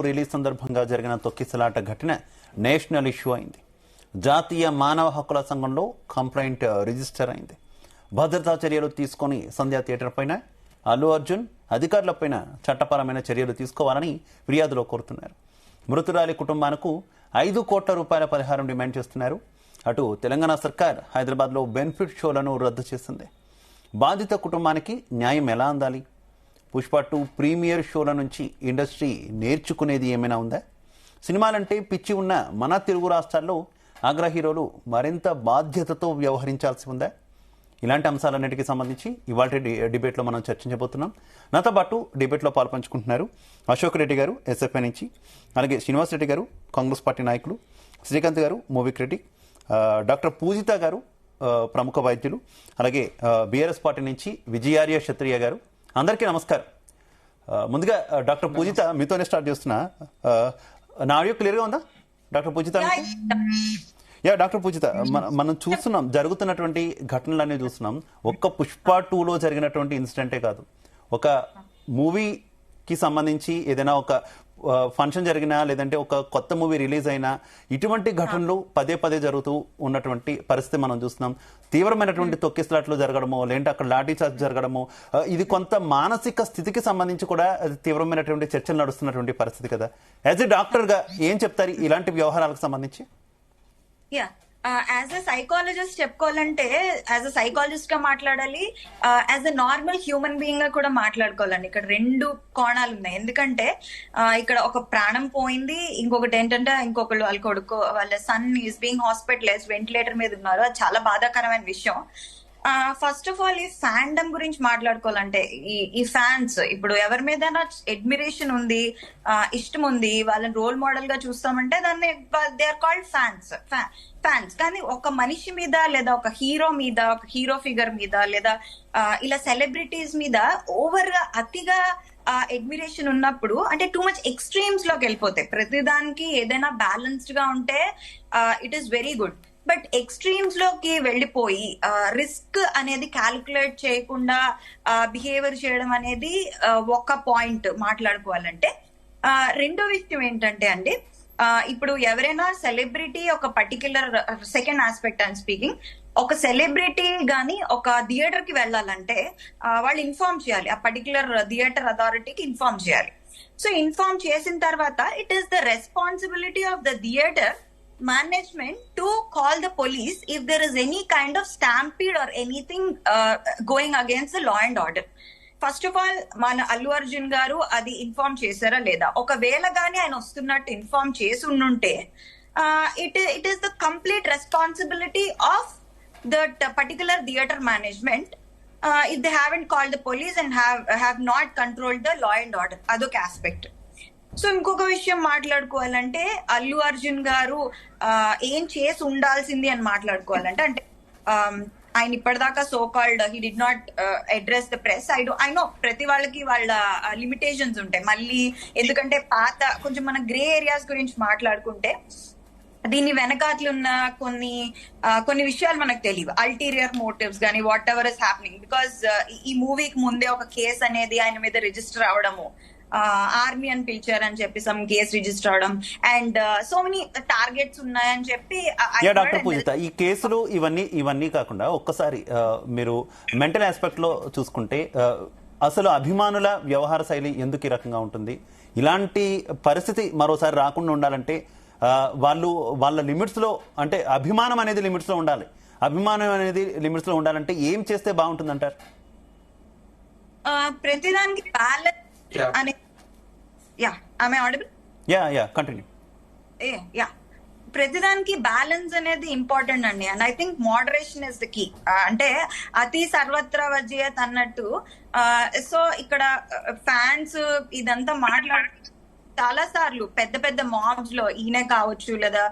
Release సందర్భంగా జరిగిన తొక్కిసలాట ఘటన నేషనల్ ఇష్యూ అయింది. జాతీయ మానవ హక్కుల సంఘంలో కంప్లైంట్ రిజిస్టర్ అయింది. భద్రతా చర్యలు తీసుకొని సంధ్యా థియేటర్ పైన అల్లు అర్జున్ అధికారులపైన చట్టపరమైన చర్యలు తీసుకోవాలని ఫిర్యాదులో కోరుతున్నారు. మృతురాలి కుటుంబానికి 5 కోట్ల రూపాయల పరిహారం డిమాండ్ చేస్తున్నారు. అటు తెలంగాణ సర్కార్ హైదరాబాద్లో బెనిఫిట్ షోలను రద్దు చేసింది. బాధిత కుటుంబానికి న్యాయం ఎలా అందాలి? పుష్ప 2 ప్రీమియర్ షోల నుంచి ఇండస్ట్రీ నేర్చుకునేది ఏమైనా ఉందా? సినిమాలంటే పిచ్చి ఉన్న మన తెలుగు రాష్ట్రాల్లో అగ్ర హీరోలు మరింత బాధ్యతతో వ్యవహరించాల్సి ఉందా? ఇలాంటి అంశాలన్నిటికీ సంబంధించి ఇవాళ డిబేట్లో మనం చర్చించబోతున్నాం. నాతో పాటు డిబేట్లో పాల్పంచుకుంటున్నారు అశోక్ రెడ్డి గారు ఎస్ఎఫ్ఐ నుంచి, అలాగే శ్రీనివాస్ రెడ్డి గారు కాంగ్రెస్ పార్టీ నాయకులు, శ్రీకాంత్ గారు మూవీ క్రిటిక్, డాక్టర్ పూజిత గారు ప్రముఖ వైద్యులు, అలాగే బీఆర్ఎస్ పార్టీ నుంచి విజయార్య క్షత్రియ గారు. అందరికీ నమస్కారం. ముందుగా డాక్టర్ పూజిత మీతోనే స్టార్ట్ చేస్తున్నా. నా ఆడియో క్లియర్గా ఉందా డాక్టర్ పూజిత? డాక్టర్ పూజిత, మనం చూస్తున్నాం జరుగుతున్నటువంటి ఘటనలన్నీ చూస్తున్నాం. ఒక్క పుష్ప 2లో జరిగినటువంటి ఇన్సిడెంటే కాదు, ఒక మూవీకి సంబంధించి ఏదైనా ఒక ఫంక్షన్ జరిగినా లేదంటే ఒక కొత్త మూవీ రిలీజ్ అయినా ఇటువంటి ఘటనలు పదే పదే జరుగుతూ ఉన్నటువంటి పరిస్థితి మనం చూస్తున్నాం. తీవ్రమైనటువంటి తొక్కిసలాట్లు జరగడమో లేదంటే అక్కడ లాఠీ చార్జ్ జరగడమో, ఇది కొంత మానసిక స్థితికి సంబంధించి కూడా తీవ్రమైనటువంటి చర్చలు నడుస్తున్నటువంటి పరిస్థితి కదా. యాజ్ ఎ డాక్టర్ గా ఏం చెప్తారు ఇలాంటి వ్యవహారాలకు సంబంధించి? యాజ్ అ సైకాలజిస్ట్ చెప్పుకోవాలంటే, యాజ్ అ సైకాలజిస్ట్ గా మాట్లాడాలి, as a normal human being గా కూడా మాట్లాడుకోవాలండి. ఇక్కడ 2 కోణాలు ఉన్నాయి. ఎందుకంటే ఇక్కడ ఒక ప్రాణం పోయింది, ఇంకొకటి ఏంటంటే ఇంకొకళ్ళు వాళ్ళ కొడుకు వాళ్ళ son is being hospitalized, ventilator మీద ఉన్నారు. అది చాలా బాధాకరమైన విషయం. ఫస్ట్ ఆఫ్ ఆల్ ఈ ఫ్యాండమ్ గురించి మాట్లాడుకోవాలంటే, ఈ ఫ్యాన్స్ ఇప్పుడు ఎవరి మీద అడ్మిరేషన్ ఉంది, ఇష్టం ఉంది, వాళ్ళని రోల్ మోడల్ గా చూస్తామంటే దాన్ని దే ఆర్ కాల్డ్ ఫ్యాన్స్. కానీ ఒక మనిషి మీద లేదా ఒక హీరో మీద, ఒక హీరో ఫిగర్ మీద లేదా ఇలా సెలబ్రిటీస్ మీద ఓవర్ గా అతిగా అడ్మిరేషన్ ఉన్నప్పుడు అంటే టూ మచ్ ఎక్స్ట్రీమ్స్ లోకి వెళ్ళిపోతాయి. ప్రతిదానికి ఏదైనా బ్యాలెన్స్డ్ గా ఉంటే it is very good. But extremes లోకి వెళ్ళిపోయి రిస్క్ అనేది క్యాలిక్యులేట్ చేయకుండా బిహేవియర్ చేయడం అనేది ఒక పాయింట్ మాట్లాడుకోవాలంటే. రెండో విషయం ఏంటంటే అండి, ఇప్పుడు ఎవరైనా సెలబ్రిటీ ఒక particular second aspect I'm speaking, ఒక సెలబ్రిటీ గాని ఒక థియేటర్ కి వెళ్ళాలంటే వాళ్ళు ఇన్ఫార్మ్ చేయాలి, ఆ పర్టిక్యులర్ థియేటర్ అథారిటీకి ఇన్ఫార్మ్ చేయాలి. సో ఇన్ఫార్మ్ చేసిన తర్వాత it is the responsibility of the theatre management to call the police if there is any kind of stampede or anything going against the law and order. First of all మన అల్లు అర్జున్ గారు అది inform చేశారా లేదా? ఒకవేళ గానీ ఆయన వస్తున్నట్టు inform చేసి ఉండుంటే it is the complete responsibility of that particular theatre management if they haven't called the police and have not controlled the law and order. అదొక ఆస్పెక్ట్. సో ఇంకొక విషయం మాట్లాడుకోవాలంటే, అల్లు అర్జున్ గారు ఏం చేసి ఉండాల్సింది అని మాట్లాడుకోవాలంటే, అంటే ఆయన ఇప్పటిదాకా so called he did not address the press. I know ప్రతి వాళ్ళకి వాళ్ళ లిమిటేషన్స్ ఉంటాయి. మళ్ళీ ఎందుకంటే పాత కొంచెం మన గ్రే ఏరియాస్ గురించి మాట్లాడుకుంటే దీని వెనకాతలున్న కొన్ని విషయాలు మనకు తెలియవు. అల్టీరియర్ మోటివ్స్ కానీ what ever is happening, because ఈ మూవీకి ముందే ఒక కేసు అనేది ఆయన మీద రిజిస్టర్ అవడము, ఆర్మీ అని పిలిచారని చెప్పి సమ్ కేసు రిజిస్టర్ అవడం, అండ్ సో మెనీ టార్గెట్స్ ఉన్నాయని చెప్పి. డాక్టర్ పూజిత, ఈ కేసులు ఇవన్నీ కాకుండా ఒక్కసారి మీరు మెంటల్ ఆస్పెక్ట్ లో చూసుకుంటే అసలు అభిమానుల వ్యవహార శైలి ఎందుకు ఈ రకంగా ఉంటుంది? ఇలాంటి పరిస్థితి మరోసారి రాకుండా ఉండాలంటే వాళ్ళ లిమిట్స్ లో, అంటే అభిమానం అనేది లిమిట్స్ లో ఉండాలి. అభిమానం అనేది లిమిట్స్ లో ఉండాలంటే ఏం చేస్తే బాగుంటుంది అంటారు? ప్రతిదానికి బ్యాలెన్స్ అనే కంటిన్యూ. ప్రతిదానికి బ్యాలెన్స్ అనేది ఇంపార్టెంట్ అండి. And I think moderation is the key. అంటే అతి సర్వత్రా వజ్జేయత్ అన్నట్టు. సో ఇక్కడ ఫ్యాన్స్ ఇదంతా చాలా సార్లు పెద్ద పెద్ద మాబ్స్ లో ఈయనే కావచ్చు లేదా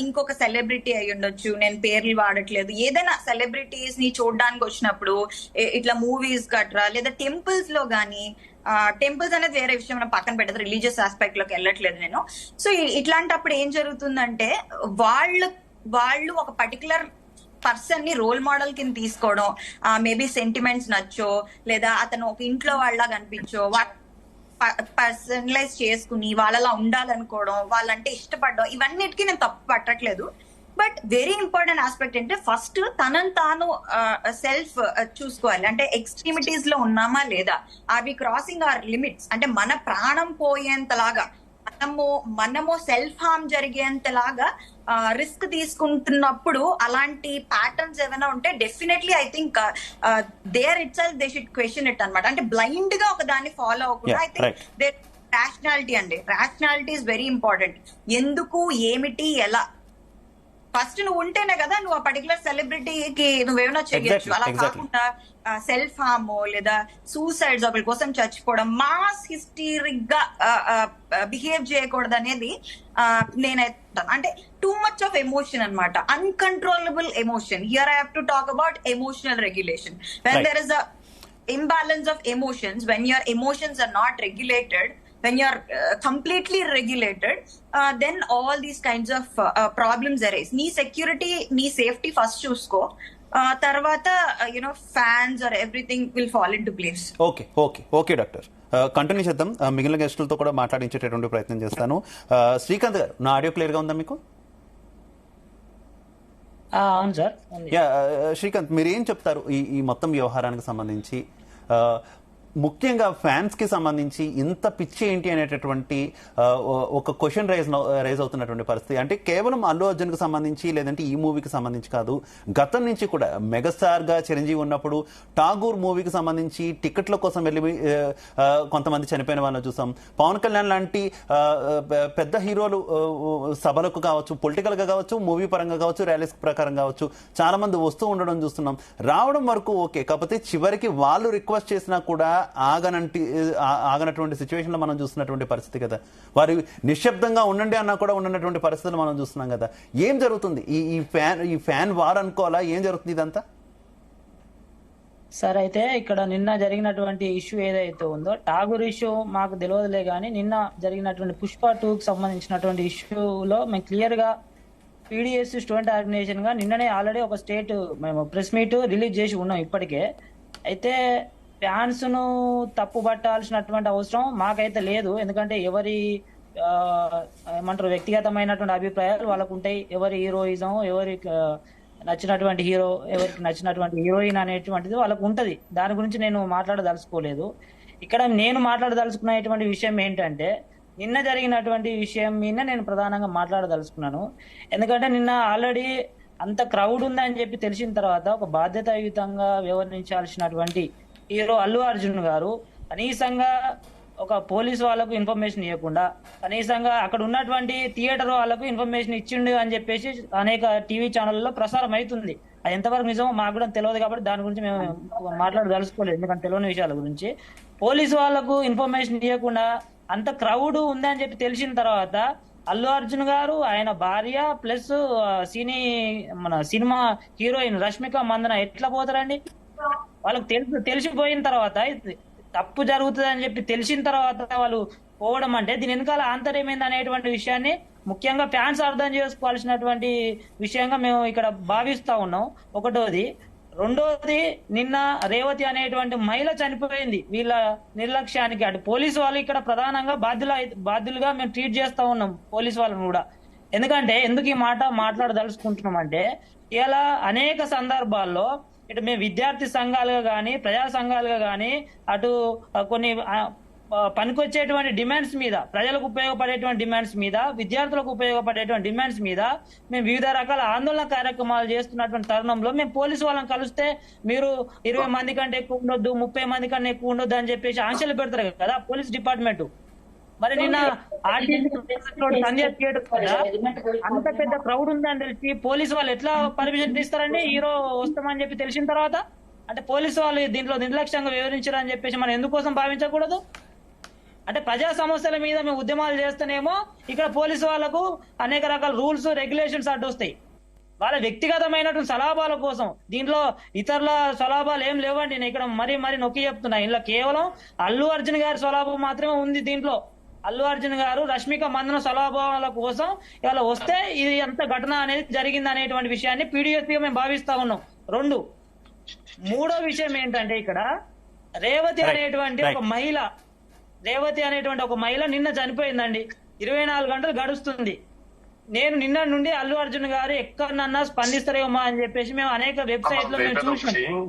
ఇంకొక సెలబ్రిటీ అయి ఉండొచ్చు, నేను పేర్లు వాడట్లేదు, ఏదైనా సెలబ్రిటీస్ ని చూడడానికి వచ్చినప్పుడు ఇట్లా మూవీస్ గట్రా లేదా టెంపుల్స్ లో గానీ, టెంపుల్స్ అనేది వేరే విషయం, మనం పక్కన పెట్టదు, రిలీజియస్ ఆస్పెక్ట్ లోకి వెళ్ళట్లేదు నేను. సో ఇట్లాంటప్పుడు ఏం జరుగుతుందంటే వాళ్ళు ఒక పర్టికులర్ పర్సన్ ని రోల్ మోడల్ కింద తీసుకోవడం, మేబీ సెంటిమెంట్స్ నచ్చో లేదా అతను ఒక ఇంట్లో వాళ్ళ కనిపించో పర్సనలైజ్ చేసుకుని వాళ్ళలా ఉండాలనుకోవడం, వాళ్ళంటే ఇష్టపడడం, ఇవన్నిటికీ నేను తప్పు పట్టట్లేదు. బట్ వెరీ ఇంపార్టెంట్ ఆస్పెక్ట్ అంటే ఫస్ట్ తనను తాను సెల్ఫ్ చూసుకోవాలి. అంటే ఎక్స్ట్రీమిటీస్ లో ఉన్నామా లేదా, are we crossing our limits, అంటే మన ప్రాణం పోయేంతలాగా మనము సెల్ఫ్ హార్మ్ జరిగేంతలాగా రిస్క్ తీసుకుంటున్నప్పుడు అలాంటి ప్యాటర్న్స్ ఏమైనా ఉంటే definitely I think there itself they should question it అనమాట. అంటే బ్లైండ్ గా ఒక దాన్ని ఫాలో అవ్వకుండా ఐ థింక్ దేర్ రాషనాలిటీ అండి. Rationality is very important. ఎందుకు, ఏమిటి, ఎలా, ఫస్ట్ నువ్వు ఉంటేనే కదా నువ్వు ఆ పర్టికులర్ సెలబ్రిటీకి నువ్వేమైనా చేయొచ్చు. అలా కాకుండా సెల్ఫ్ హార్మ్ లేదా సూసైడ్స్, ఒకరి కోసం చచ్చిపోవడం, మాస్ హిస్టరిక్ గా బిహేవ్ చేయకూడదు అనేది నేనైతే, అంటే టూ మచ్ ఆఫ్ ఎమోషన్ అనమాట, uncontrollable emotion. Here I have to talk about emotional regulation. When there is a imbalance of emotions, when your emotions are not regulated, when you're completely regulated, then all these kinds of problems arise. Nee security, nee safety first chusko, tarvata fans or everything will fall into place. Okay doctor, continue చేద్దాం. మిగిలిన గెస్టులతో కూడా మాట్లాడించేటటువంటి ప్రయత్నం చేస్తాను. శ్రీకాంత్ గారు, నా audio clear గా ఉందా మీకు? అవును సార్. శ్రీకాంత్, మీరు ఏం చెప్తారు ఈ మొత్తం వ్యవహారానికి సంబంధించి? ముఖ్యంగా ఫ్యాన్స్ కి సంబంధించి ఇంత పిచ్చి ఏంటి అనేటటువంటి ఒక క్వశ్చన్ రైజ్ అవుతున్నటువంటి పరిస్థితి. అంటే కేవలం అల్లు అర్జున్ కి సంబంధించి లేదంటే ఈ మూవీకి సంబంధించి కాదు, గతం నుంచి కూడా మెగాస్టార్ గా చిరంజీవి ఉన్నప్పుడు ఠాగూర్ మూవీకి సంబంధించి టికెట్ల కోసం వెళ్ళి కొంతమంది చనిపోయిన వాళ్ళని చూసాం. పవన్ కళ్యాణ్ లాంటి పెద్ద హీరోలు సభలకు కావచ్చు, పొలిటికల్ గా కావచ్చు, మూవీ పరంగా కావచ్చు, ర్యాలీస్ ప్రకారం కావచ్చు, చాలా మంది వస్తూ ఉండడం చూస్తున్నాం. రావడం వరకు ఓకే, కాకపోతే చివరికి వాళ్ళు రిక్వెస్ట్ చేసినా కూడా ఆగనటువంటి సిచ్యువేషన్ లో మనం చూస్తున్నటువంటి పరిస్థితి కదా. వారు నిశ్శబ్దంగా ఉండండి అన్నా కూడా ఉండనటువంటి పరిస్థితులు మనం చూస్తున్నాం కదా. ఏం జరుగుతుంది? ఈ ఫ్యాన్ వార్ అనుకోవాలా? ఏం జరుగుతుంది ఇదంతా? సార్, అయితే ఇక్కడ నిన్న జరిగినటువంటి ఇష్యూ ఏదైతే ఉందో, ఠాగూర్ ఇష్యూ మాకు తెలియదులే కానీ నిన్న జరిగినటువంటి పుష్ప 2కి సంబంధించినటువంటి ఇష్యూలో మేము క్లియర్ గా పీడిఎస్ స్టూడెంట్ ఆర్గనైజేషన్ గా నిన్ననే ఆల్రెడీ ఒక స్టేట్ మేము ప్రెస్ మీట్ రిలీజ్ చేసి ఉన్నాం ఇప్పటికే. అయితే ఫ్యాన్స్ ను తప్పు పట్టాల్సినటువంటి అవసరం మాకైతే లేదు. ఎందుకంటే ఎవరి ఏమంటారు వ్యక్తిగతమైనటువంటి అభిప్రాయాలు వాళ్ళకు ఉంటాయి. ఎవరి హీరోయిజం, ఎవరికి నచ్చినటువంటి హీరో, ఎవరికి నచ్చినటువంటి హీరోయిన్ అనేటువంటిది వాళ్ళకు ఉంటది. దాని గురించి నేను మాట్లాడదలుచుకోలేదు. ఇక్కడ నేను మాట్లాడదలుచుకునేటువంటి విషయం ఏంటంటే, నిన్న జరిగినటువంటి విషయం మీద నేను ప్రధానంగా మాట్లాడదలుచుకున్నాను. ఎందుకంటే నిన్న ఆల్రెడీ అంత క్రౌడ్ ఉందని చెప్పి తెలిసిన తర్వాత ఒక బాధ్యతాయుతంగా వ్యవహరించాల్సినటువంటి హీరో అల్లు అర్జున్ గారు కనీసంగా ఒక పోలీస్ వాళ్ళకు ఇన్ఫర్మేషన్ ఇవ్వకుండా, కనీసంగా అక్కడ ఉన్నటువంటి థియేటర్ వాళ్ళకు ఇన్ఫర్మేషన్ ఇచ్చిండు అని చెప్పేసి అనేక టీవీ ఛానళ్లలో ప్రసారం అవుతుంది. అది ఎంతవరకు నిజమో మాకు కూడా తెలియదు కాబట్టి దాని గురించి మేము మాట్లాడదలుచుకోలేదు, ఎందుకంటే తెలియని విషయాల గురించి. పోలీసు వాళ్ళకు ఇన్ఫర్మేషన్ ఇవ్వకుండా అంత క్రౌడ్ ఉందని చెప్పి తెలిసిన తర్వాత అల్లు అర్జున్ గారు, ఆయన భార్య ప్లస్ మన సినిమా హీరోయిన్ రష్మిక మందన ఎట్లా పోతారండి? వాళ్ళకి తెలిసిపోయిన తర్వాత తప్పు జరుగుతుంది అని చెప్పి తెలిసిన తర్వాత వాళ్ళు పోవడం అంటే దీని వెనకాల ఆంతర్యమైంది అనేటువంటి విషయాన్ని ముఖ్యంగా ఫ్యాన్స్ అర్థం చేసుకోవాల్సినటువంటి విషయంగా మేము ఇక్కడ భావిస్తా ఉన్నాం. ఒకటోది. రెండోది, నిన్న రేవతి అనేటువంటి మహిళ చనిపోయింది వీళ్ళ నిర్లక్ష్యానికి. అటు పోలీసు వాళ్ళు ఇక్కడ ప్రధానంగా బాధ్యులుగా మేము ట్రీట్ చేస్తా ఉన్నాం పోలీసు వాళ్ళని కూడా. ఎందుకంటే ఎందుకు ఈ మాట మాట్లాడదలుచుకుంటున్నాం అంటే, ఇలా అనేక సందర్భాల్లో ఇటు మేము విద్యార్థి సంఘాలుగా కానీ, ప్రజా సంఘాలుగా కానీ, అటు కొన్ని పనికొచ్చేటువంటి డిమాండ్స్ మీద, ప్రజలకు ఉపయోగపడేటువంటి డిమాండ్స్ మీద, విద్యార్థులకు ఉపయోగపడేటువంటి డిమాండ్స్ మీద మేము వివిధ రకాల ఆందోళన కార్యక్రమాలు చేస్తున్నటువంటి తరుణంలో మేము పోలీసు వాళ్ళని కలిస్తే మీరు 20 మంది కంటే ఎక్కువ ఉండొద్దు, 30 మంది కంటే ఎక్కువ ఉండొద్దు అని చెప్పేసి ఆంక్షలు పెడతారు కదా పోలీస్ డిపార్ట్మెంట్. మరి నిన్న సంధ్య థియేటర్ అంత పెద్ద క్రౌడ్ ఉందని తెలిసి పోలీసు వాళ్ళు ఎట్లా పర్మిషన్ తీస్తారండి హీరో వస్తామని చెప్పి తెలిసిన తర్వాత? అంటే పోలీసు వాళ్ళు దీంట్లో నిర్లక్ష్యంగా వివరించారని చెప్పేసి మనం ఎందుకోసం భావించకూడదు? అంటే ప్రజా సమస్యల మీద మేము ఉద్యమాలు చేస్తేనేమో ఇక్కడ పోలీసు వాళ్ళకు అనేక రకాల రూల్స్, రెగ్యులేషన్స్ అడ్డొస్తాయి. వాళ్ళ వ్యక్తిగతమైనటువంటి సలాభాల కోసం. దీంట్లో ఇతరుల సలాభాలు ఏం లేవండి. నేను ఇక్కడ మరీ నొక్కి చెప్తున్నా. ఇంట్లో కేవలం అల్లు అర్జున్ గారి సలాభం మాత్రమే ఉంది. దీంట్లో అల్లు అర్జున్ గారు రష్మిక మందన సలాభాల కోసం ఇవాళ వస్తే ఇది ఎంత ఘటన అనేది జరిగింది అనేటువంటి విషయాన్ని పీడిఎస్గా మేము భావిస్తా ఉన్నాం. మూడో విషయం ఏంటంటే, ఇక్కడ రేవతి అనేటువంటి ఒక మహిళ రేవతి అనేటువంటి ఒక మహిళ నిన్న చనిపోయిందండి. 24 గంటలు గడుస్తుంది. నేను నిన్న నుండి అల్లు అర్జున్ గారు ఎక్కడన్నా స్పందిస్తారేమో అని చెప్పేసి మేము అనేక వెబ్సైట్ లో మేము చూసినాము,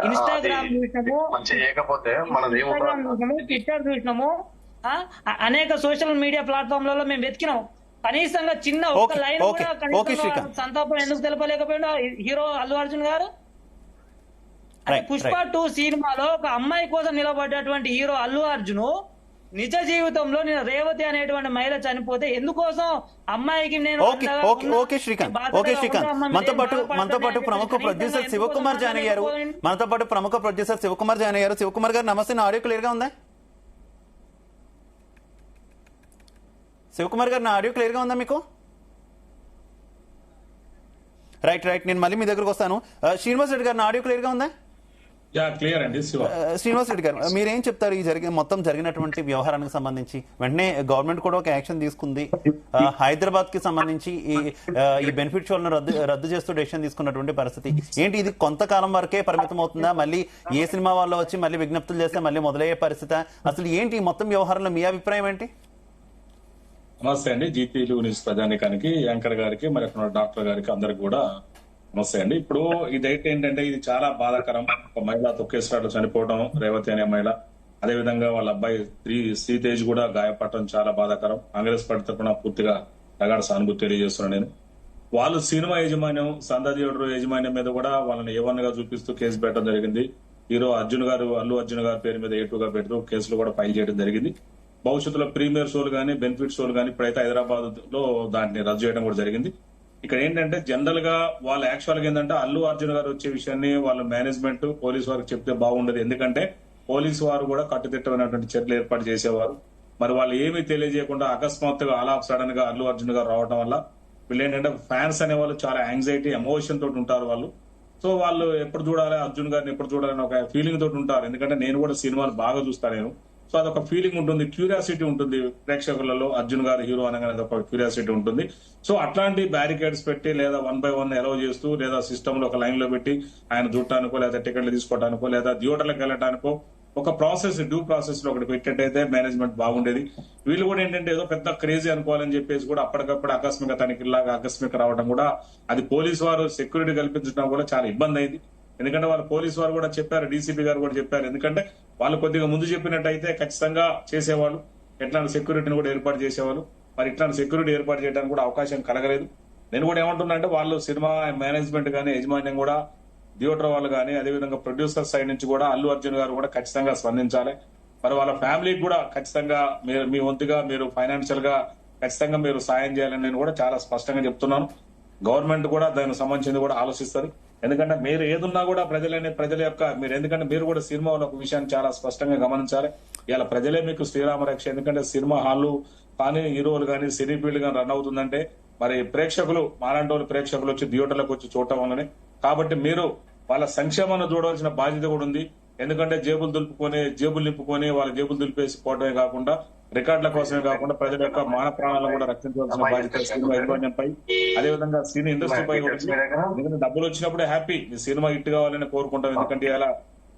ఇన్స్టాగ్రామ్ చూసినాము, ట్విట్టర్ చూసినాము, అనేక సోషల్ మీడియా ప్లాట్ఫామ్లలో మేము వెతికినాము. కనీసంగా చిన్న ఒక్క లైన్ కూడా కనీసం సంతాపం ఎందుకు తెలపలేకపోయినా హీరో అల్లు అర్జున్ గారు? పుష్ప 2 సినిమాలో ఒక అమ్మాయి కోసం నిలబడ్డటువంటి హీరో అల్లు అర్జున్ నిజ జీవితంలో నేను రేవతి అనేటువంటి మహిళ చనిపోతే ఎందుకోసం అమ్మాయికి నేను మనతో పాటు ప్రముఖ ప్రొడ్యూసర్ శివకుమార్ జాన్ అయ్యారు. శివకుమార్ గారు నమస్తే. నా ఆడియో క్లియర్ గా ఉందా? శివకుమార్ గారు, నా ఆడియో క్లియర్ గా ఉందా మీకు? రైట్, నేను మళ్ళీ మీ దగ్గరకు వస్తాను. శ్రీనివాస్ రెడ్డి గారు, నా ఆడియో క్లియర్ గా ఉందా? క్లియర్ అండి. శ్రీనివాస్ రెడ్డి గారు, మీరేం చెప్తారు ఈ మొత్తం జరిగినటువంటి వ్యవహారానికి సంబంధించి? వెంటనే గవర్నమెంట్ కూడా ఒక యాక్షన్ తీసుకుంది. హైదరాబాద్ కి సంబంధించి ఈ బెనిఫిట్ షోలను రద్దు చేస్తూ డెసిషన్ తీసుకున్నటువంటి పరిస్థితి ఏంటి? ఇది కొంతకాలం వరకే పరిమితం అవుతుందా? మళ్ళీ ఏ సినిమా వాళ్ళు వచ్చి మళ్ళీ విజ్ఞప్తులు చేస్తే మళ్ళీ మొదలయ్యే పరిస్థితి? అసలు ఏంటి ఈ మొత్తం వ్యవహారంలో మీ అభిప్రాయం ఏంటి? నమస్తే అండి. జీపీలు న్యూస్ ప్రజానికానికి, యాంకర్ గారికి, మరి అక్కడ డాక్టర్ గారికి అందరికి కూడా నమస్తే అండి. ఇప్పుడు ఇదైతే ఏంటంటే ఇది చాలా బాధాకరం. ఒక మహిళ తొక్కేశ్వరాలు చనిపోవడం, రేవతి అనే మహిళ, అదేవిధంగా వాళ్ళ అబ్బాయి శ్రీతేజ్ కూడా గాయపడటం చాలా బాధాకరం. కాంగ్రెస్ పార్టీ తరఫున పూర్తిగా ప్రగాఢ సానుభూతి తెలియజేస్తున్నాను నేను. వాళ్ళు సినిమా యాజమాన్యం, సందా థియేటర్ యాజమాన్యం మీద కూడా వాళ్ళని A1 గా చూపిస్తూ కేసు పెట్టడం జరిగింది. హీరో అల్లు అర్జున్ గారి పేరు మీద A2 గా పెడుతూ కేసులు కూడా ఫైల్ చేయడం జరిగింది. భవిష్యత్తులో ప్రీమియర్ షోలు కానీ, బెనిఫిట్ షోలు కానీ ఇప్పుడైతే హైదరాబాద్ లో దాన్ని రద్దు చేయడం కూడా జరిగింది. ఇక్కడ ఏంటంటే జనరల్ గా వాళ్ళ యాక్చువల్ గా ఏంటంటే అల్లు అర్జున్ గారు వచ్చే విషయాన్ని వాళ్ళ మేనేజ్మెంట్ పోలీసు వారికి చెప్తే బాగుండదు. ఎందుకంటే పోలీసు వారు కూడా కట్టుదిట్టమైనటువంటి చర్యలు ఏర్పాటు చేసేవారు. మరి వాళ్ళు ఏమీ తెలియజేయకుండా అకస్మాత్తుగా ఆల్ ఆఫ్ సడన్ గా అల్లు అర్జున్ గారు రావడం వల్ల వీళ్ళు ఏంటంటే ఫ్యాన్స్ అనే వాళ్ళు చాలా యాంగ్జైటీ, ఎమోషన్ తోటి ఉంటారు వాళ్ళు. సో వాళ్ళు ఎప్పుడు చూడాలి అర్జున్ గారిని, ఎప్పుడు చూడాలని ఒక ఫీలింగ్ తోటి ఉంటారు. ఎందుకంటే నేను కూడా సినిమాలు బాగా చూస్తాను నేను. సో అదొక ఫీలింగ్ ఉంటుంది, క్యూరియాసిటీ ఉంటుంది ప్రేక్షకులలో. అర్జున్ గారు హీరో అనగానే ఒక క్యూరియాసిటీ ఉంటుంది. సో అట్లాంటి బ్యారికేడ్స్ పెట్టి లేదా 1 by 1 అలౌ చేస్తూ లేదా సిస్టమ్ లో ఒక లైన్ లో పెట్టి ఆయన చూడటానికో లేదా టికెట్లు తీసుకోవడానికో లేదా థియేటర్లకు వెళ్ళటానికో ఒక ప్రాసెస్, డ్యూ ప్రాసెస్ లో ఒకటి పెట్టినట్టయితే మేనేజ్మెంట్ బాగుండేది. వీళ్ళు కూడా ఏంటంటే ఏదో పెద్ద క్రేజీ అనుకోవాలని చెప్పేసి కూడా అప్పటికప్పుడు ఆకస్మిక తనిఖీలాగా ఆకస్మిక రావడం కూడా, అది పోలీసు వారు సెక్యూరిటీ కల్పించడం కూడా చాలా ఇబ్బంది అయింది. ఎందుకంటే వాళ్ళు పోలీసు వారు కూడా చెప్పారు, డీసీపీ గారు కూడా చెప్పారు. ఎందుకంటే వాళ్ళు కొద్దిగా ముందు చెప్పినట్టయితే ఖచ్చితంగా చేసేవాళ్ళు, ఎట్లాంటి సెక్యూరిటీని కూడా ఏర్పాటు చేసేవాళ్ళు. మరి ఇట్లాంటి సెక్యూరిటీ ఏర్పాటు చేయడానికి కూడా అవకాశం కలగలేదు. నేను కూడా ఏమంటున్నా అంటే వాళ్ళు సినిమా మేనేజ్మెంట్ గానీ, యాజమాన్యం కూడా, థియేటర్ వాళ్ళు కానీ, అదేవిధంగా ప్రొడ్యూసర్ సైడ్ నుంచి కూడా అల్లు అర్జున్ గారు కూడా ఖచ్చితంగా స్పందించాలి. మరి వాళ్ళ ఫ్యామిలీకి కూడా ఖచ్చితంగా మీ వంతుగా మీరు ఫైనాన్షియల్ గా ఖచ్చితంగా మీరు సాయం చేయాలని నేను కూడా చాలా స్పష్టంగా చెప్తున్నాను. గవర్నమెంట్ కూడా దానికి సంబంధించింది కూడా ఆలోచిస్తారు. ఎందుకంటే మీరు ఏదున్నా కూడా ప్రజల యొక్క ఎందుకంటే మీరు కూడా సినిమాలో ఒక విషయాన్ని చాలా స్పష్టంగా గమనించాలి. ఇలా ప్రజలే మీకు శ్రీరామ రక్ష. ఎందుకంటే సినిమా హాళ్ళు కానీ, హీరోలు కానీ, సినీ ఫీల్డ్ కానీ రన్ అవుతుందంటే మరి ప్రేక్షకులు, మాలాంటి వాళ్ళు ప్రేక్షకులు వచ్చి థియేటర్లకు వచ్చి చూడటం వల్లనే. కాబట్టి మీరు వాళ్ళ సంక్షేమాన్ని చూడవలసిన బాధ్యత కూడా ఉంది. ఎందుకంటే జేబులు నింపుకొని వాళ్ళ జేబులు దులిపేసి పోవడమే కాకుండా, రికార్డుల కోసమే కాకుండా ప్రజల యొక్క మాన ప్రాణాలను కూడా రక్షించవలసిన బాధ్యత సినిమా యాజమాన్యంపై, అదేవిధంగా సినీ ఇండస్ట్రీపై కూడా. ఎందుకంటే డబ్బులు వచ్చినప్పుడే హ్యాపీ, ఈ సినిమా హిట్ కావాలని కోరుకుంటాం. ఎందుకంటే ఇలా